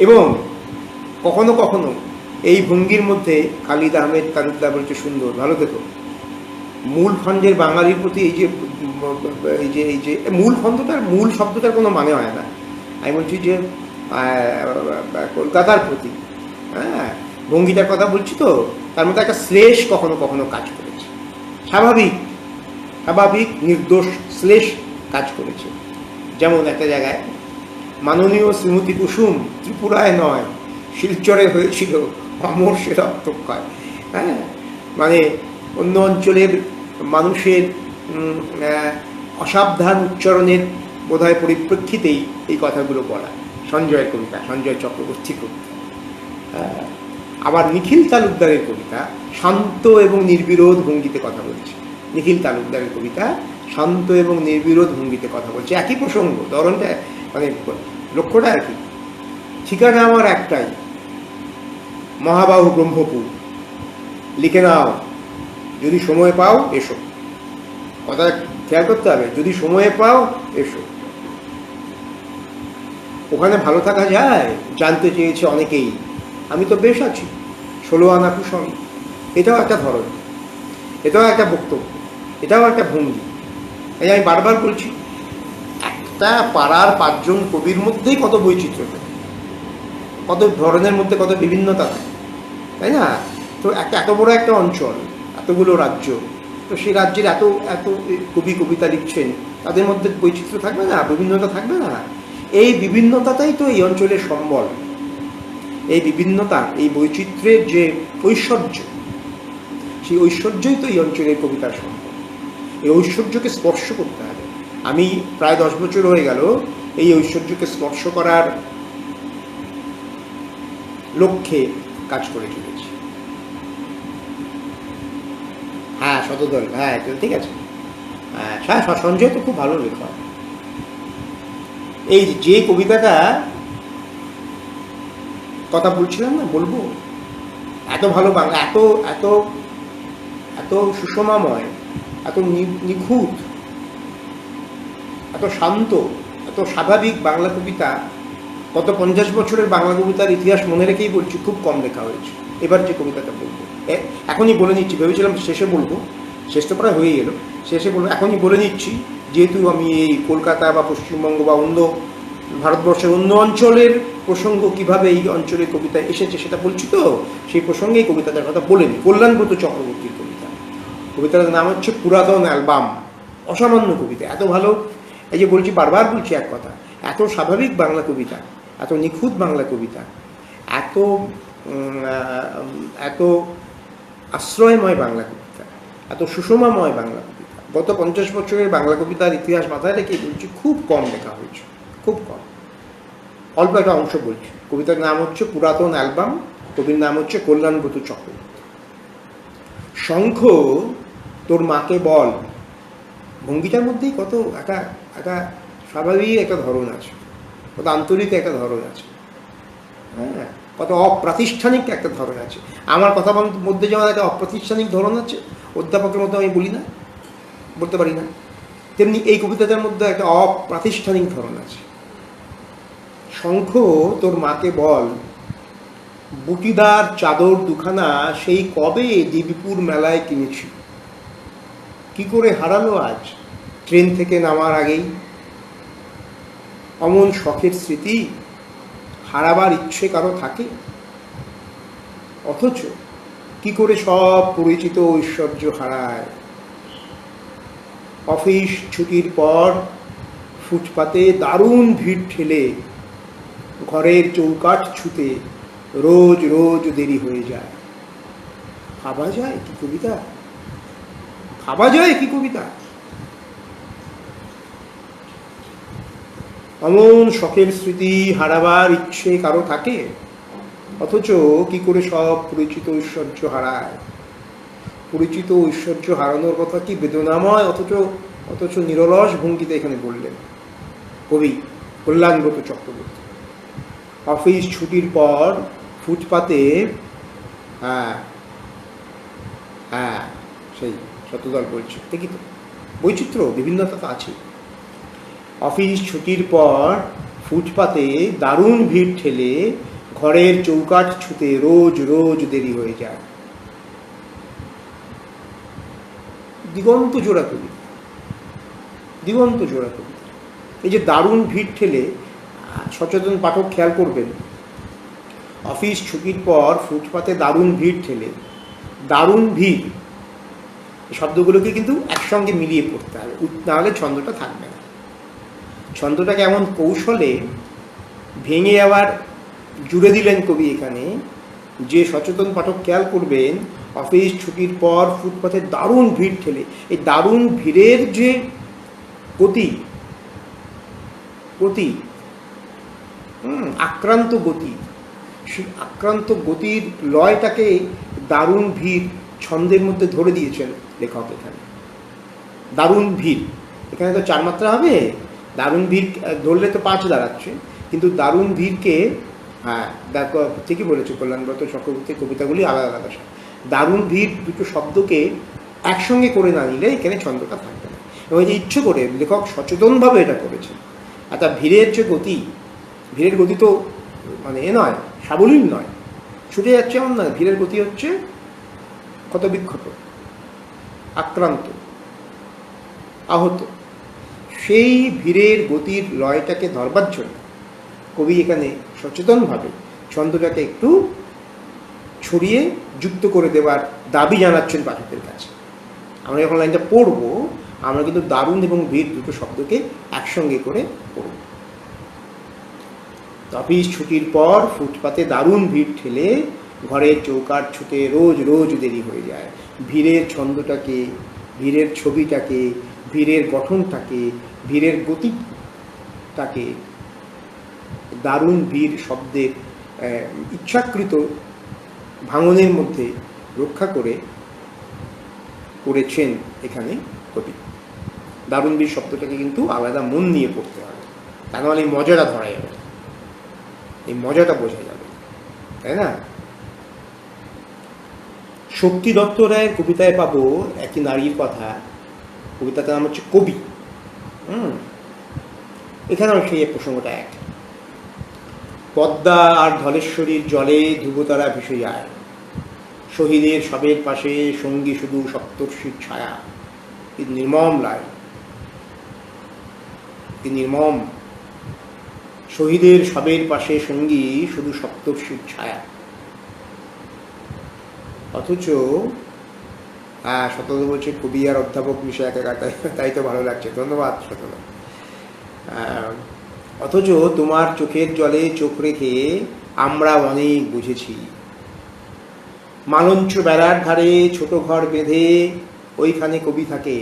এবং কখনো কখনো এই ভঙ্গির মধ্যে খালিদ আহমেদ তালুকদার বলছে সুন্দর, ভালো দেখো, মূল খণ্ডের বাঙালির প্রতি এই যে মূল খণ্ডটার মূল শব্দটার কোনো মানে হয় না। আমি বলছি যে কলকাতার প্রতি, হ্যাঁ, ভঙ্গিটার কথা বলছি, তো তার মধ্যে একটা শ্লেষ কখনো কখনো কাজ করেছে, স্বাভাবিক নির্দোষ শ্লেষ কাজ করেছে। যেমন একটা জায়গায়, মাননীয় শ্রীমতী কুসুম ত্রিপুরায় নয় শিলচরে হয়েছিল অমর সে রক্তক্ষয়। হ্যাঁ, মানে অন্য অঞ্চলের মানুষের অসাবধান উচ্চারণের বোধহয় পরিপ্রেক্ষিতেই এই কথাগুলো বলা। সঞ্জয়ের কবিতা, সঞ্জয় চক্রবর্তীর কবিতা। আবার নিখিল তালুকদারের কবিতা শান্ত এবং নির্বিরোধ ভঙ্গিতে কথা বলছে। নিখিল তালুকদারের কবিতা শান্ত এবং নির্বিরোধ ভঙ্গিতে কথা বলছে। একই প্রসঙ্গ, ধরনটা মানে লক্ষ্যটা আর কি। ঠিকানা আমার একটাই, মহাবাহু ব্রহ্মপুর, লিখে নাও, যদি সময় পাও এসো। কথা খেয়াল করতে হবে, যদি সময় পাও এসো। ওখানে ভালো থাকা যায় জানতে চেয়েছে অনেকেই, আমি তো বেশ আছি, 16 আনা কুশল। এটাও একটা ধরন, এটাও একটা বক্তব্য, এটাও একটা ভঙ্গি। এই আমি বারবার বলছি, একটা পাড়ার 5 জন কবির মধ্যেই কত বৈচিত্র্য থাকে, কত ধরনের মধ্যে কত বিভিন্নতা থাকে, তাই না? তো এত বড় একটা অঞ্চল, এতগুলো রাজ্য, তো সেই রাজ্যের এত কবি কবিতা লিখছেন, তাদের মধ্যে বৈচিত্র্য থাকবে না, বিভিন্নতা থাকবে না? এই বিভিন্নতাটাই তো এই অঞ্চলের সম্বল। এই বিভিন্নতা, এই বৈচিত্র্যের যে ঐশ্বর্য, সেই ঐশ্বর্যই তো এই অঞ্চলের কবিতার সম্বল। এই ঐশ্বর্যকে স্পর্শ করতে হবে। আমি প্রায় 10 বছর হয়ে গেল এই ঐশ্বর্যকে স্পর্শ করার লক্ষ্যে কাজ করে চলেছি। হ্যাঁ, শতদল, হ্যাঁ ঠিক আছে। হ্যাঁ, সঞ্জয় তো খুব ভালো লেখা। এই যে কবিতাটা কথা বলছিলাম না, বলবো, এত ভালো বাংলা, এত এত এত সুষমাময়, এত নিখুঁত, এত শান্ত, এত স্বাভাবিক বাংলা কবিতা গত 50 বছরের বাংলা কবিতার ইতিহাস মনে রেখেই বলছি খুব কম লেখা হয়েছে। এবার যে কবিতাটা বলবো, এখনই বলে নিচ্ছি, ভেবেছিলাম শেষে বলবো, শেষ তো প্রায় হয়ে গেল। শেষে বলবো, এখনই বলে নিচ্ছি, যেহেতু আমি এই কলকাতা বা পশ্চিমবঙ্গ বা অন্য ভারতবর্ষের অন্য অঞ্চলের প্রসঙ্গ কিভাবে এই অঞ্চলের কবিতা এসেছে সেটা বলছি, তো সেই প্রসঙ্গে এই কবিতাটার কথা বলে নিই। কল্যাণব্রত চক্রবর্তীর কবিতা। কবিতাটার নাম হচ্ছে পুরাতন অ্যালবাম। অসামান্য কবিতা, এত ভালো। এই যে বলছি, বারবার বলছি এক কথা, এত স্বাভাবিক বাংলা কবিতা, এত নিখুঁত বাংলা কবিতা, এত এত আশ্রয়ময় বাংলা কবিতা, এত সুষমাময় বাংলা কবিতা, গত 50 বছরের বাংলা কবিতার ইতিহাস মাথায় রেখে বলছি, খুব কম লেখা হয়েছে, খুব কম। অল্প একটা অংশ বলছি। কবিতার নাম হচ্ছে পুরাতন অ্যালবাম, কবির নাম হচ্ছে কল্যাণব্রত চক্রবর্তী। শঙ্খ তোর মাকে বল, ভঙ্গিটার মধ্যেই কত একটা একটা স্বাভাবিক একটা ধরন আছে, কত আন্তরিক একটা ধরন আছে, হ্যাঁ, কত অপ্রাতিষ্ঠানিক একটা ধরন আছে। আমার কথা মধ্যে যেমন একটা অপ্রাতিষ্ঠানিক ধরন আছে, অধ্যাপকের মতো আমি বলি না, বলতে পারি না, তেমনি এই কবিতাটার মধ্যে একটা অপ্রাতিষ্ঠানিক ধরন আছে। শঙ্খ তোর মাকে বল, বুটিদার চাদর দুখানা সেই কবে দেবীপুর মেলায় কিনেছি, কি করে হারালো আজ ট্রেন থেকে নামার আগেই। অমন শখের স্মৃতি হারাবার ইচ্ছে কারো থাকে, অথচ কি করে সব পরিচিত ঐশ্বর্য হারায়। অফিস ছুটির পর ফুটপাতে দারুণ ভিড় ঠেলে ঘরের চৌকাঠ ছুতে রোজ রোজ দেরি হয়ে যায়। ভাবা যায় কি কবিতা, ভাবা যায় কি কবিতা। অমন শখের স্মৃতি হারাবার ইচ্ছে কারো থাকে, অথচ কি করে সব পরিচিত ঐশ্বর্য হারায়। পরিচিত ঐশ্বর্য হারানোর কথা কি বেদনাময়, অথচ অথচ নিরলস ভঙ্গিতে এখানে বললেন কবি কল্যাণব্রত চক্রবর্তী। অফিস ছুটির পর ফুটপাতে, হ্যাঁ হ্যাঁ সেই শতদল বলছি, দেখি তো বৈচিত্র্য বিভিন্নতা তো আছে। অফিস ছুটির পর ফুটপাতে দারুণ ভিড় ঠেলে ঘরের চৌকাঠ ছুতে রোজ রোজ দেরি হয়ে যায়। দিগন্ত জোড়া কবিতা, দিগন্ত জোড়া কবিতা। এই যে দারুণ ভিড় ঠেলে, সচেতন পাঠক খেয়াল করবেন, অফিস ছুটির পর ফুটপাতে দারুণ ভিড় ঠেলে, দারুণ ভিড় শব্দগুলোকে কিন্তু একসঙ্গে মিলিয়ে পড়তে হবে, নাহলে ছন্দটা থাকবে না। ছন্দটাকে এমন কৌশলে ভেঙে আবার জুড়ে দিলেন কবি এখানে, যে সচেতন পাঠক খেয়াল করবেন, অফিস ছুটির পর ফুটপাথে দারুণ ভিড় ঠেলে, এই দারুণ ভিড়ের যে গতি, গতি আক্রান্ত গতি, সেই আক্রান্ত গতির লয়টাকে দারুণ ভিড় ছন্দের মধ্যে ধরে দিয়েছেন লেখক এখানে। দারুণ ভিড়, এখানে তো 4 মাত্রা হবে, দারুণ ভিড় ধরলে তো 5 দাঁড়াচ্ছে, কিন্তু দারুণ ভিড়কে, হ্যাঁ দেখো ঠিকই বলেছে কল্যাণব্রত চক্রবর্তীর কবিতাগুলি আলাদা আলাদা। দারুণ ভিড় দুটো শব্দকে একসঙ্গে করে না নিলে এখানে ছন্দটা থাকবে না। এবং এই যে ইচ্ছে করে লেখক সচেতনভাবে এটা করেছেন। একটা ভিড়ের যে গতি, ভিড়ের গতি তো মানে নয়, সাবলীল নয়, ছুটে যাচ্ছে এমন নয়, ভিড়ের গতি হচ্ছে ক্ষত বিক্ষত, আক্রান্ত, আহত। সেই ভিড়ের গতির লয়টাকে ধরবার জন্য কবি এখানে সচেতনভাবে ছন্দটাকে একটু ছড়িয়ে যুক্ত করে দেওয়ার দাবি জানাচ্ছেন পাঠকের কাছে। আমরা যখন লাইনটা পড়ব, আমরা কিন্তু দারুণ এবং ভিড় দুটো শব্দকে একসঙ্গে করে পড়ব। অফিস ছুটির পর ফুটপাতে দারুণ ভিড় ঠেলে ঘরের চৌকাঠ ছুটে রোজ রোজ দেরি হয়ে যায়। ভিড়ের ছন্দটাকে, ভিড়ের ছবিটাকে, ভিড়ের গঠনটাকে, ভিড়ের গতিটাকে দারুণ ভিড় শব্দের ইচ্ছাকৃত ভাঙনের মধ্যে রক্ষা করে করেছেন এখানে কবি। দারুণ ভিড় শব্দটাকে কিন্তু আলাদা মন নিয়ে পড়তে হবে, তা নাহলে এই মজাটা ধরা যাবে, এই মজাটা বোঝা যাবে, তাই না? শক্তি দত্ত রায়ের কবিতায় পাবো একটি নারীর কথা। কবিতাটার নাম হচ্ছে কবি। এখানেও সেই প্রসঙ্গটা এক। পদ্মা আর ধলেশ্বরীর জলে ধ্রুবতারা ভেসে যায়, শহীদের শবের পাশে সঙ্গী শুধু সপ্তর্ষির ছায়া। কি নির্মম লাইন, কি নির্মম। শহীদের শবের পাশে সঙ্গী শুধু সপ্তর্ষির ছায়া। অথচ শতদ বলছে কবি আর অধ্যাপক বিষয় একাকার, তাই তো ভালো লাগছে, ধন্যবাদ শতদ। অথচ তোমার চোখের জলে চোখ রেখে আমরা অনেক বুঝেছি। মালঞ্চ বেড়ার ধারে ছোট ঘর বেঁধে ওইখানে কবি থাকে,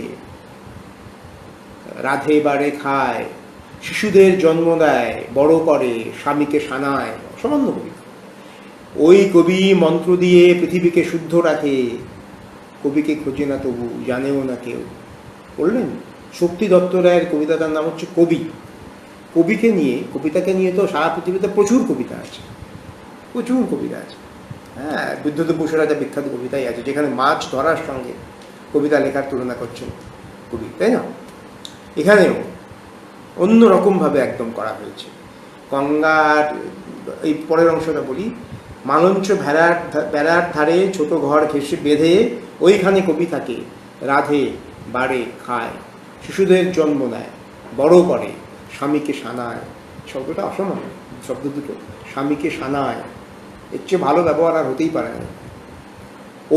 রাধে বাড়ে খায়, শিশুদের জন্ম দেয়, বড় করে, স্বামীকে সানায়। অসামান্য কবি। ওই কবি মন্ত্র দিয়ে পৃথিবীকে শুদ্ধ রাখে, কবিকে খোঁজে না তবু, জানেও না কেউ। বললেন শক্তি দত্ত রায়ের কবিতাটার নাম হচ্ছে কবি। কবিকে নিয়ে, কবিতাকে নিয়ে তো সারা পৃথিবীতে প্রচুর কবিতা আছে, প্রচুর কবিতা আছে। হ্যাঁ, বিদ্যুৎ বসুর একটা বিখ্যাত কবিতাই আছে যেখানে মাছ ধরার সঙ্গে কবিতা লেখার তুলনা করছেন কবি, তাই না? এখানেও অন্যরকমভাবে একদম করা হয়েছে। গঙ্গার এই পরের অংশটা বলি, মালঞ্চ বেড়ার ধারে ছোট ঘর ঘেঁষে বেঁধে ওইখানে কবি থাকে, রাধে বাড়ে খায়, শিশুদের জন্ম নেয়, বড় করে, স্বামীকে সানায়। শব্দটা অসমান শব্দ দুটো, স্বামীকে সানায়, এর চেয়ে ভালো ব্যবহার আর হতেই পারে না।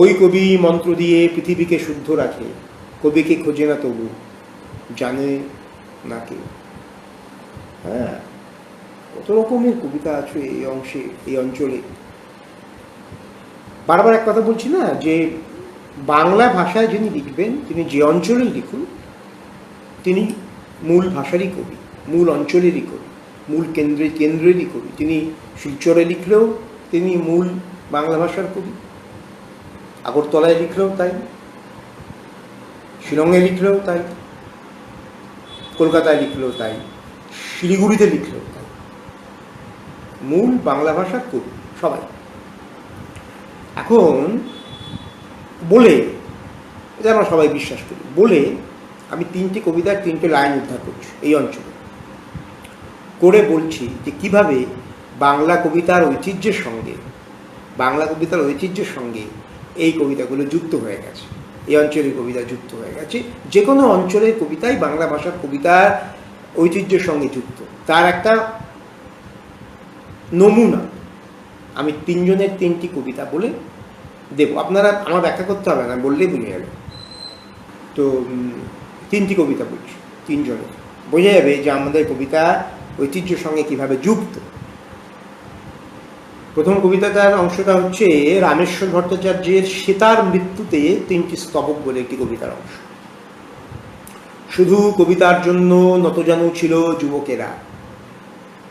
ওই কবি মন্ত্র দিয়ে পৃথিবীকে শুদ্ধ রাখে, কবিকে খোঁজে না তবু, জানে না কেউ। হ্যাঁ, কত রকমের কবিতা আছে এই অংশে, এই অঞ্চলে। বারবার এক কথা বলছি না, যে বাংলা ভাষায় যিনি লিখবেন তিনি যে অঞ্চলেই লিখুন তিনি মূল ভাষারই কবি, মূল অঞ্চলেরই কবি, মূল কেন্দ্রেরই কবি। তিনি শিলচরে লিখলেও তিনি মূল বাংলা ভাষার কবি, আগরতলায় লিখলেও তাই, শিলংয়ে লিখলেও তাই, কলকাতায় লিখলেও তাই, শিলিগুড়িতে লিখলেও তাই, মূল বাংলা ভাষার কবি সবাই। এখন বলে, এটা আমরা সবাই বিশ্বাস করি, বলে আমি তিনটে কবিতার তিনটে লাইন উদ্ধার করছি এই অঞ্চলে, করে বলছি যে কীভাবে বাংলা কবিতার ঐতিহ্যের সঙ্গে এই কবিতাগুলো যুক্ত হয়ে গেছে, এই অঞ্চলের কবিতা যুক্ত হয়ে গেছে। যে কোনো অঞ্চলের কবিতাই বাংলা ভাষার কবিতার ঐতিহ্যের সঙ্গে যুক্ত। তার একটা নমুনা আমি তিনজনের তিনটি কবিতা বলে দেব, আপনারা আমার ব্যাখ্যা করতে হবে না, বললেই বুঝে যাবে। তো তিনটি কবিতা বলছি, তিনজনের বোঝা যাবে যে আমাদের কবিতা ঐতিহ্যের সঙ্গে কিভাবে যুক্ত। প্রথম কবিতাটার অংশটা হচ্ছে রামেশ্বর ভট্টাচার্যের সীতার মৃত্যুতে তিনটি স্তবক বলে একটি কবিতার অংশ। শুধু কবিতার জন্য নতজানু ছিল যুবকেরা,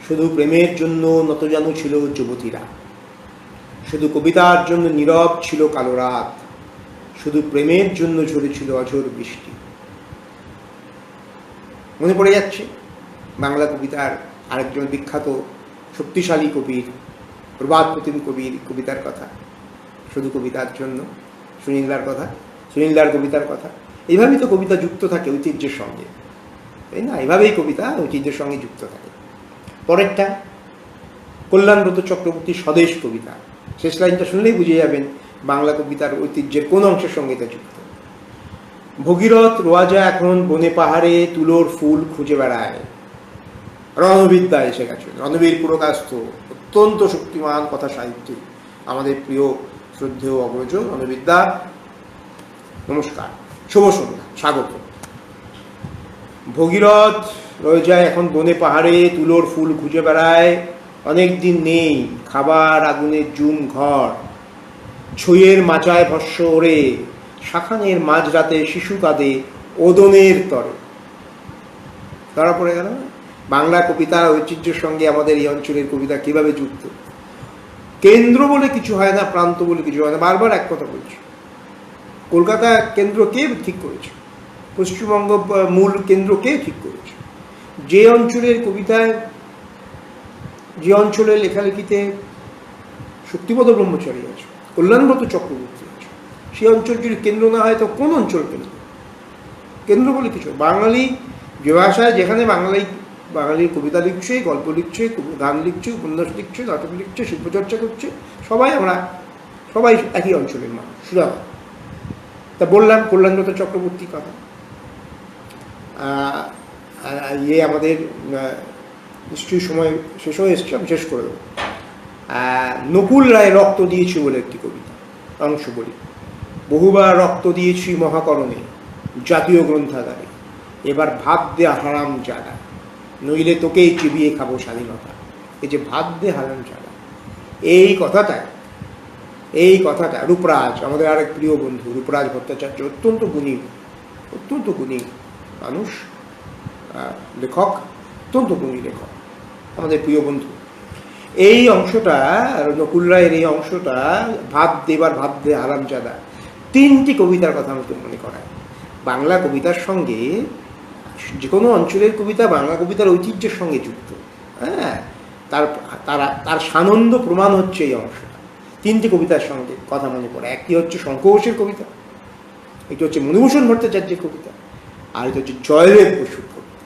শুধু প্রেমের জন্য নতজানু ছিল যুবতীরা, শুধু কবিতার জন্য নীরব ছিল কালো রাত, শুধু প্রেমের জন্য ঝরেছিল অঝোর বৃষ্টি। মনে পড়ে যাচ্ছে বাংলা কবিতার আরেকজন বিখ্যাত শক্তিশালী কবির, প্রবাদ প্রতিম কবির কবিতার কথা, শুধু কবিতার জন্য, সুনীলদার কবিতার কথা। এইভাবেই তো কবিতা যুক্ত থাকে ঐতিহ্যের সঙ্গে, তাই না? এভাবেই কবিতা ঐতিহ্যের সঙ্গে যুক্ত থাকে। পরেরটা কল্যাণব্রত চক্রবর্তীর স্বদেশ কবিতা, শেষ লাইনটা শুনলেই বুঝে যাবেন বাংলা কবিতার ঐতিহ্যের কোন অংশের সঙ্গে এটা যুক্ত। ভগীরথ রোয়াজা এখন বনে পাহাড়ে তুলোর ফুল খুঁজে বেড়ায়। রণবিদ্যা এসে গেছে, রণবীর পুরকাস্ত, অত্যন্ত শক্তিমান কথা সাহিত্যিক, আমাদের প্রিয় শ্রদ্ধেয় অগ্রজ রণবিদ্যা, নমস্কার, শুভ সন্ধ্যা, স্বাগত। ভগীরথ রোয়াজা এখন বনে পাহাড়ে তুলোর ফুল খুঁজে বেড়ায়, অনেক দিন নেই খাবার আগুনের জুম ঘর, ছইয়ের মাচায় ভস্য ওরে, শাখানের মাঝরাতে শিশু কাঁদে ওদনের তরে। ধরা পড়ে গেল বাংলা কবিতার ঐতিহ্যের সঙ্গে আমাদের এই অঞ্চলের কবিতা কিভাবে যুক্ত। কেন্দ্র বলে কিছু হয় না, প্রান্ত বলে কিছু হয় না, বারবার এক কথা বলছি। কলকাতা কেন্দ্র কে ঠিক করেছে? পশ্চিমবঙ্গ মূল কেন্দ্র কে ঠিক করেছে? যে অঞ্চলের কবিতায়, যে অঞ্চলের লেখালেখিতে শক্তিপদ ব্রহ্মচারী আছে, কল্যাণব্রত চক্রবর্তী আছে, সেই অঞ্চল যদি কেন্দ্র না হয় তো কোন অঞ্চল কেন্দ্র? কেন্দ্র বলে কিছু বাঙালি যে ভাষায়, যেখানে বাঙালির কবিতা লিখছে, গল্প লিখছে, গান লিখছে, উপন্যাস লিখছে, নাটক লিখছে, শিল্পচর্চা করছে, সবাই একই অঞ্চলের মানুষ সুরাবাদ। তা বললাম কল্যাণব্রত চক্রবর্তী কথা, আমাদের নিশ্চয়ই সময় শেষ হয়ে এসছে, আমি শেষ করে দেবো। নকুল রায় রক্ত দিয়েছি বলে একটি কবিতা, অংশ বলি। বহুবার রক্ত দিয়েছি মহাকরণে, জাতীয় গ্রন্থাগারে, এবার ভাত দে হারাম জাদা, নইলে তোকেই চিবিয়ে খাবো স্বাধীনতা। এই যে ভাত দে হারাম জাদা, এই কথাটা রূপরাজ, আমাদের আরেক প্রিয় বন্ধু রূপরাজ ভট্টাচার্য, অত্যন্ত গুণী মানুষ, লেখক, অত্যন্ত গুণী লেখক, আমাদের প্রিয় বন্ধু। এই অংশটা, নকুল রায়ের এই অংশটা, ভাত দে হারামজাদা, তিনটি কবিতার কথা আমাকে মনে করায়। বাংলা কবিতার সঙ্গে যে কোনো অঞ্চলের কবিতা বাংলা কবিতার ঐতিহ্যের সঙ্গে যুক্ত। হ্যাঁ, তার সানন্দ প্রমাণ হচ্ছে এই অংশটা। তিনটি কবিতার সঙ্গে কথা মনে পড়ে। একটি হচ্ছে শঙ্খ ঘোষের কবিতা, একটি হচ্ছে মণিভূষণ ভট্টাচার্যের কবিতা, আর এটা হচ্ছে জয়দেব বসুর কবিতা।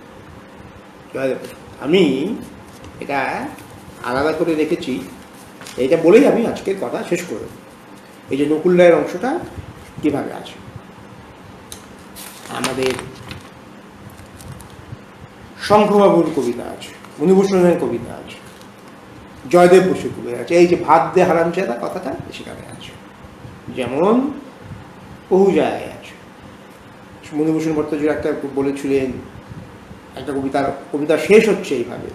জয়দেব বসু, আমি এটা আলাদা করে রেখেছি, এইটা বলেই আমি আজকের কথা শেষ করে দেব। এই যে নকুল রায়ের অংশটা কীভাবে আছে, আমাদের শঙ্খবাবুর কবিতা আছে, মণিভূষণের কবিতা আছে, জয়দেব বসুর কবিতা আছে। এই যে ভাত দে হারামজাদা কথাটা সেখানে আছে, যেমন বহু জায়গায় আছে। মণিভূষণ ভট্টাচার্য একটা বলেছিলেন, একটা কবিতা শেষ হচ্ছে এইভাবে,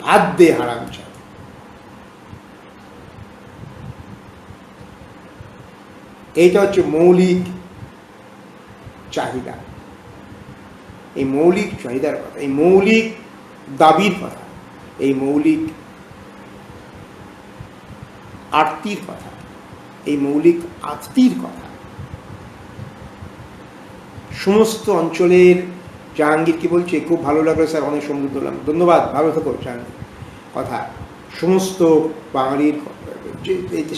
ভাত দে হারামজাদা। এইটা হচ্ছে মৌলিক চাহিদা, এই মৌলিক চাহিদার কথা, এই মৌলিক দাবির কথা, এই মৌলিক আরতির কথা, এই মৌলিক আত্মীর কথা। সমস্ত অঞ্চলের, জাহাঙ্গীর কি বলছে, খুব ভালো লাগলো স্যার, অনেক সমৃদ্ধ হলাম, ধন্যবাদ, ভালো থাকো জাহাঙ্গীর। কথা সমস্ত বাঙালির,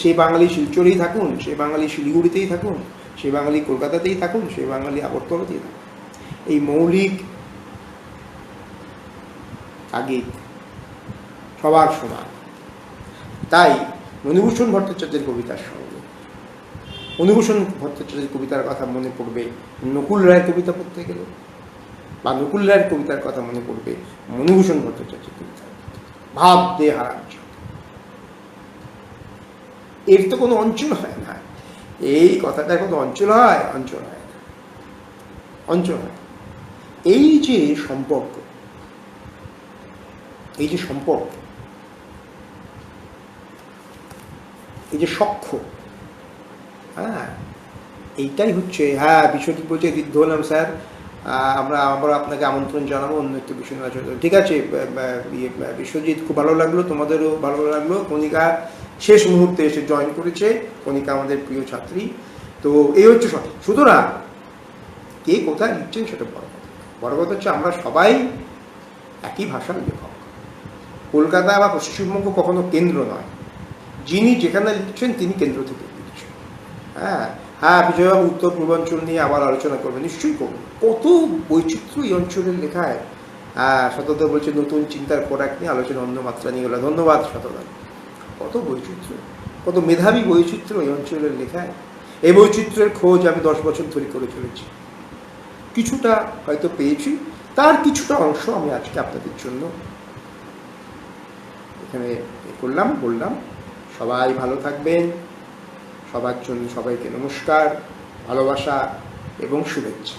সেই বাঙালি শিলচরেই থাকুন, সেই বাঙালি শিলিগুড়িতেই থাকুন, সেই বাঙালি কলকাতাতেই থাকুন, সেই বাঙালি আগরতলাতেই থাকুন, এই মৌলিক তাগিদ সবার সমান। তাই মণিভূষণ ভট্টাচার্যের কবিতার সঙ্গে মণিভূষণ ভট্টাচার্যের কবিতার কথা মনে পড়বে নকুল রায়ের কবিতা পড়তে গেলে, বা নকুল রায়ের কবিতার কথা মনে পড়বে মণিভূষণ ভট্টাচার্যের কবিতা। ভাব দে হারামজাদা, এর তো কোনো অঞ্চল হয় না, এই কথাটা কোনো অঞ্চল হয়? অঞ্চল হয় না, অঞ্চল হয়। এই যে সম্পর্ক, এই যে সম্পর্ক, এই যে সখ্য, হ্যাঁ, এইটাই হচ্ছে। হ্যাঁ, বিশ্বজিৎ বলছে ঋদ্ধ হলাম স্যার, আমরা আপনাকে আমন্ত্রণ জানাবো অন্য একটি বিষয় আলোচনা। ঠিক আছে বিশ্বজিৎ, খুব ভালো লাগলো, তোমাদেরও ভালো লাগলো। কণিকা শেষ মুহূর্তে এসে জয়েন করেছে, কণিকা আমাদের প্রিয় ছাত্রী। তো এই হচ্ছে সব। সুতরাং কে কোথায় লিখছেন সেটা বড় কথা, বড় কথা হচ্ছে আমরা সবাই একই ভাষার লেখক। কলকাতা বা পশ্চিমবঙ্গ কখনো কেন্দ্র নয়, যিনি যেখানে লিখছেন তিনি কেন্দ্র থেকে লিখছেন। হ্যাঁ, বিজয়বাবু উত্তর পূর্বাঞ্চল নিয়ে আবার আলোচনা করবেন, নিশ্চয়ই করবেন। কত বৈচিত্র্য এই অঞ্চলের লেখায়। শতদা বলছে নতুন চিন্তার খোরাক নিয়ে আলোচনা অন্য মাত্রা নিয়ে হলো, ধন্যবাদ শতদা। কত বৈচিত্র্য, কত মেধাবী বৈচিত্র্য এই অঞ্চলের লেখায়। এই বৈচিত্র্যের খোঁজ আমি 10 বছর ধরে করে চলেছি, কিছুটা হয়তো পেয়েছি, তার কিছুটা অংশ আমি আজকে আপনাদের জন্য এখানে বললাম। সবাই ভালো থাকবেন, সবার জন্য সবাইকে নমস্কার, ভালোবাসা এবং শুভেচ্ছা।